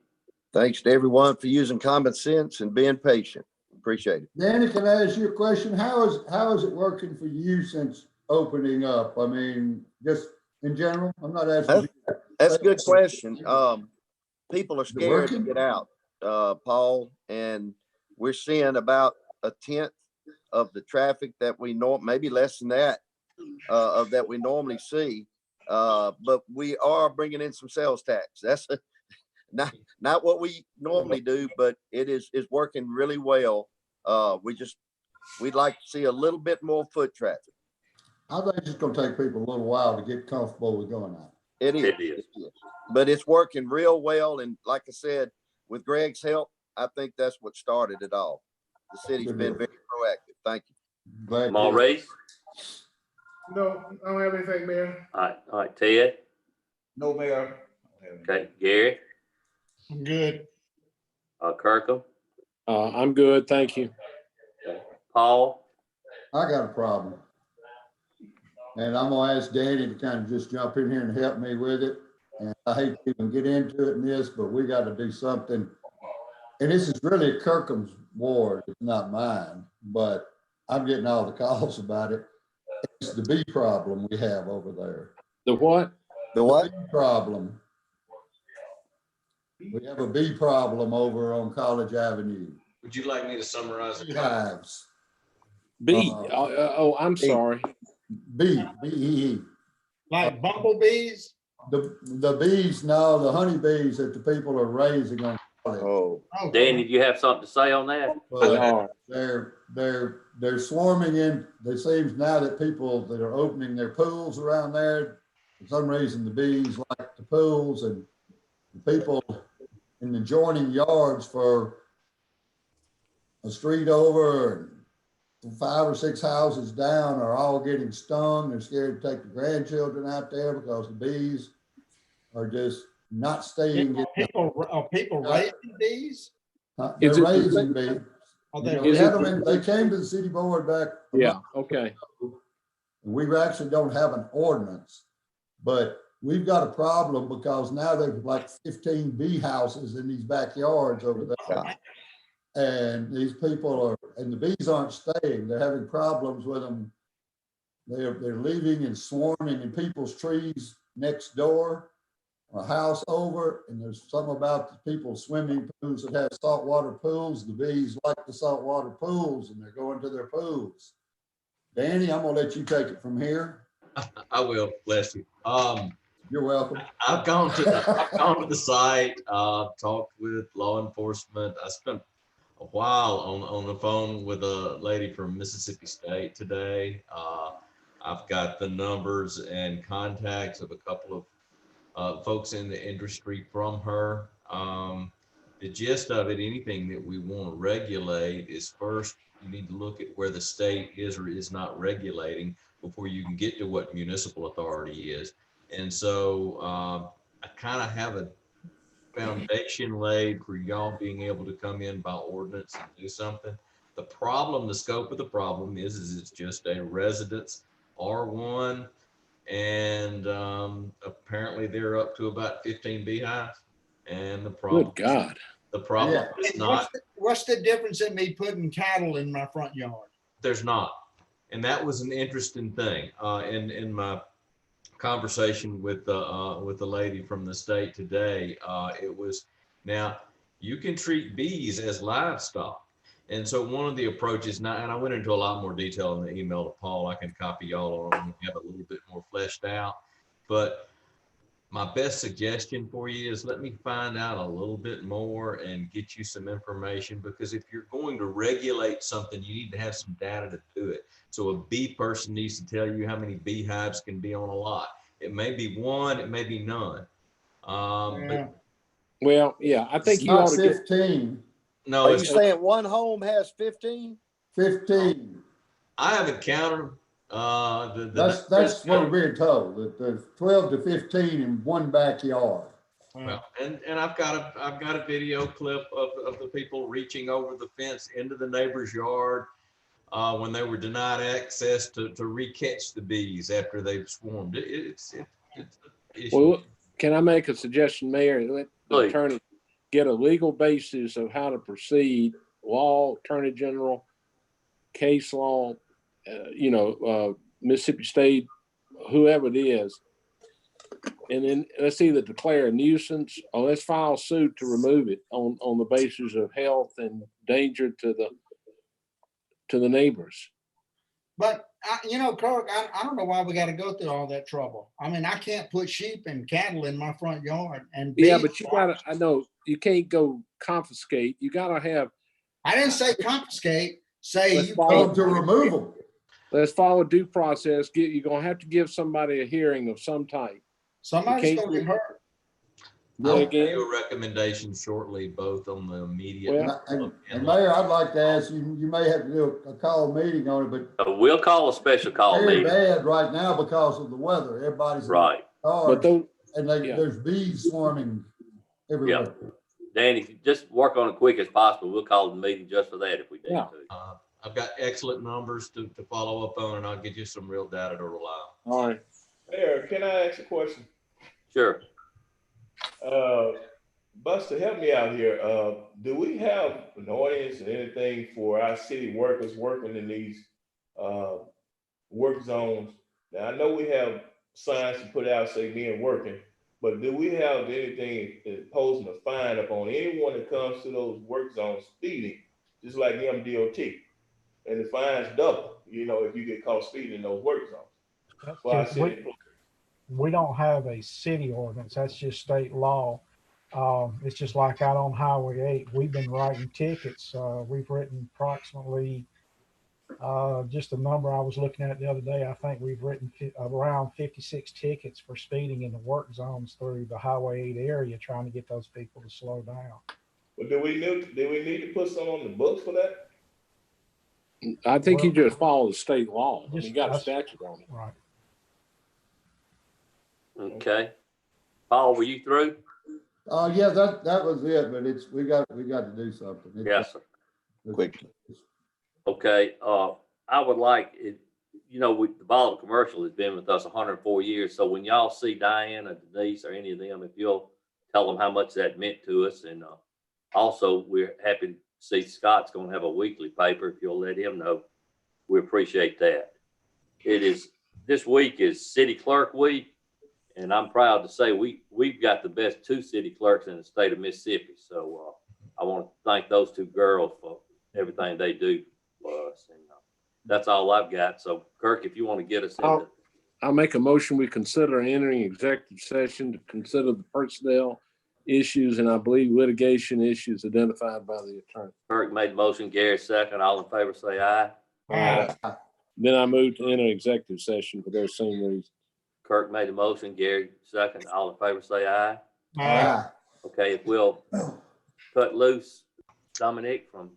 Speaker 9: Thanks to everyone for using common sense and being patient. Appreciate it.
Speaker 6: Danny, can I ask you a question? How is it working for you since opening up? I mean, just in general, I'm not asking.
Speaker 9: That's a good question. People are scared to
Speaker 6: working?
Speaker 9: get out, Paul, and we're seeing about 1/10 of the traffic that we maybe less than that, of that we normally see. But we are bringing in some sales tax. That's not what we normally do, but it is working really well. We'd like to see a little bit more foot traffic.
Speaker 6: I think it's gonna take people a little while to get comfortable with going out.
Speaker 9: It is. But it's working real well. And like I said, with Greg's help, I think that's what started it all. The city's been very proactive. Thank you.
Speaker 6: Glad.
Speaker 1: Maurice?
Speaker 15: No, I don't have anything, Mayor.
Speaker 1: All right, Ted?
Speaker 3: No, Mayor.
Speaker 1: Okay, Gary?
Speaker 8: I'm good.
Speaker 1: Kirkham?
Speaker 12: I'm good, thank you.
Speaker 1: Okay. Paul?
Speaker 6: I got a problem. And I'm gonna ask Danny to kind of just jump in here and help me with it. And I hate to even get into it in this, but we got to do something. And this is really Kirkham's ward, it's not mine, but I'm getting all the calls about it. It's the bee problem we have over there.
Speaker 12: The what?
Speaker 9: The what?
Speaker 6: Bee problem. We have a bee problem over on College Avenue.
Speaker 4: Would you like me to summarize it?
Speaker 6: Hives.
Speaker 12: B. I'm sorry.
Speaker 6: B-E-E.
Speaker 8: Like bumblebees?
Speaker 6: The bees, no, the honeybees that the people are raising on college.
Speaker 9: Oh,
Speaker 1: Danny, do you have something to say on that?
Speaker 6: But they're swarming in. It seems now that people that are opening their pools around there, for some reason the bees like the pools, and the people in the adjoining yards for a street over and 5 or 6 houses down are all getting stung. They're scared to take the grandchildren out there because the bees are just not staying.
Speaker 8: Are people raising bees?
Speaker 6: They're raising bees. They came to the city board back.
Speaker 12: Yeah, okay.
Speaker 6: We actually don't have an ordinance, but we've got a problem because now there's like 15 bee houses in these backyards over there. And these people and the bees aren't staying. They're having problems with them. They're leaving and swarming in people's trees next door, a house over, and there's something about the people swimming pools that have saltwater pools. The bees like the saltwater pools and they're going to their pools. Danny, I'm gonna let you take it from here.
Speaker 4: I will, bless you.
Speaker 6: You're welcome.
Speaker 4: I've gone to the site, talked with law enforcement. I spent a while on the phone with a lady from Mississippi State today. I've got the numbers and contacts of a couple of folks in the industry from her. The gist of it, anything that we want to regulate is first, you need to look at where the state is or is not regulating before you can get to what municipal authority is. And so I kind of have a foundation laid for y'all being able to come in by ordinance and do something. The problem, the scope of the problem is it's just a residence R1, and apparently they're up to about 15 beehives. And the problem,
Speaker 12: good God,
Speaker 4: the problem is not.
Speaker 8: What's the difference in me putting cattle in my front yard?
Speaker 4: There's not, and that was an interesting thing in my conversation with the lady from the state today. It was, now you can treat bees as livestock, and so one of the approaches now, and I went into a lot more detail in the email to Paul. I can copy y'all on and have a little bit more fleshed out, but My best suggestion for you is let me find out a little bit more and get you some information, because if you're going to regulate something, you need to have some data to do it. So a bee person needs to tell you how many beehives can be on a lot. It may be one, it may be none. But
Speaker 12: Well, yeah, I think
Speaker 6: It's
Speaker 12: you ought
Speaker 6: not
Speaker 12: to get,
Speaker 6: 15,
Speaker 4: no,
Speaker 9: Are you
Speaker 4: it's,
Speaker 9: saying one home has 15?
Speaker 6: 15.
Speaker 4: I haven't counted them.
Speaker 6: That's what we're being told, that there's 12 to 15 in one backyard.
Speaker 4: Well, and I've got a video clip of the people reaching over the fence into the neighbor's yard when they were denied access to recatch the bees after they've swarmed. It's an issue.
Speaker 12: well, can I make a suggestion, Mayor? Let the
Speaker 1: Please.
Speaker 12: attorney get a legal basis of how to proceed, law, attorney general, case law, Mississippi State, whoever it is. And then let's either declare a nuisance or let's file suit to remove it on the basis of health and danger to the neighbors.
Speaker 8: But Kirk, I don't know why we got to go through all that trouble. I mean, I can't put sheep and cattle in my front yard and
Speaker 12: Yeah,
Speaker 8: bees.
Speaker 12: but you gotta, I know you can't go confiscate. You gotta have.
Speaker 8: I didn't say confiscate. Say
Speaker 12: Let's
Speaker 8: you
Speaker 12: follow-
Speaker 8: come
Speaker 6: To remove them.
Speaker 12: Let's follow due process. You're gonna have to give somebody a hearing of some type.
Speaker 8: Somebody's
Speaker 12: can't
Speaker 8: gonna get hurt.
Speaker 4: I'll
Speaker 12: Say
Speaker 4: give you
Speaker 12: again?
Speaker 4: a recommendation shortly, both on the immediate.
Speaker 12: Well,
Speaker 6: And Mayor, I'd like to ask you, you may have to do a call meeting on it, but
Speaker 1: We'll call a special call
Speaker 6: very
Speaker 1: meeting.
Speaker 6: bad right now because of the weather. Everybody's in
Speaker 1: Right.
Speaker 6: cars,
Speaker 12: But those,
Speaker 6: and
Speaker 12: yeah.
Speaker 6: there's bees swarming everywhere.
Speaker 1: Danny, just work on it quick as possible. We'll call the meeting just for that if we need
Speaker 12: Yeah.
Speaker 1: to.
Speaker 4: I've got excellent numbers to follow up on, and I'll get you some real data to rely on.
Speaker 12: All right.
Speaker 5: Mayor, can I ask a question?
Speaker 1: Sure.
Speaker 5: Buster, help me out here. Do we have an audience or anything for our city workers working in these work zones? Now, I know we have signs to put out say being working, but do we have anything imposing a fine upon anyone that comes to those work zones speeding, just like MDOT? And the fine's double, if you get caught speeding in those work zones. For our city.
Speaker 2: We don't have a city ordinance. That's just state law. It's just like out on Highway 8. We've been writing tickets. We've written approximately just the number I was looking at the other day. I think we've written around 56 tickets for speeding in the work zones through the Highway 8 area, trying to get those people to slow down.
Speaker 5: But do we need to put some on the books for that?
Speaker 12: I think you just follow the state law. I mean, you got a
Speaker 2: That's-
Speaker 12: statute on it.
Speaker 2: Right.
Speaker 1: Okay. Paul, were you through?
Speaker 6: Yeah, that was it, but we got to do something.
Speaker 1: Yes, sir.
Speaker 3: Quick.
Speaker 1: Okay, I would like it, the Bollard Commercial has been with us 104 years. So when y'all see Diane or Denise or any of them, if you'll tell them how much that meant to us. And also we're happy to see Scott's going to have a weekly paper. If you'll let him know, we appreciate that. This week is City Clerk Week. And I'm proud to say we've got the best 2 city clerks in the state of Mississippi. So I want to thank those 2 girls for everything they do for us. And that's all I've got. So Kirk, if you want to get us into.
Speaker 12: I'll make a motion. We consider entering executive session to consider the personnel issues and I believe litigation issues identified by the attorney.
Speaker 1: Kirk made the motion, Gary second. All in favor say aye.
Speaker 8: Aye.
Speaker 12: Then I move to enter executive session for those same reasons.
Speaker 1: Kirk made the motion, Gary second. All in favor say aye.
Speaker 8: Aye.
Speaker 1: Okay, if we'll cut loose Dominic from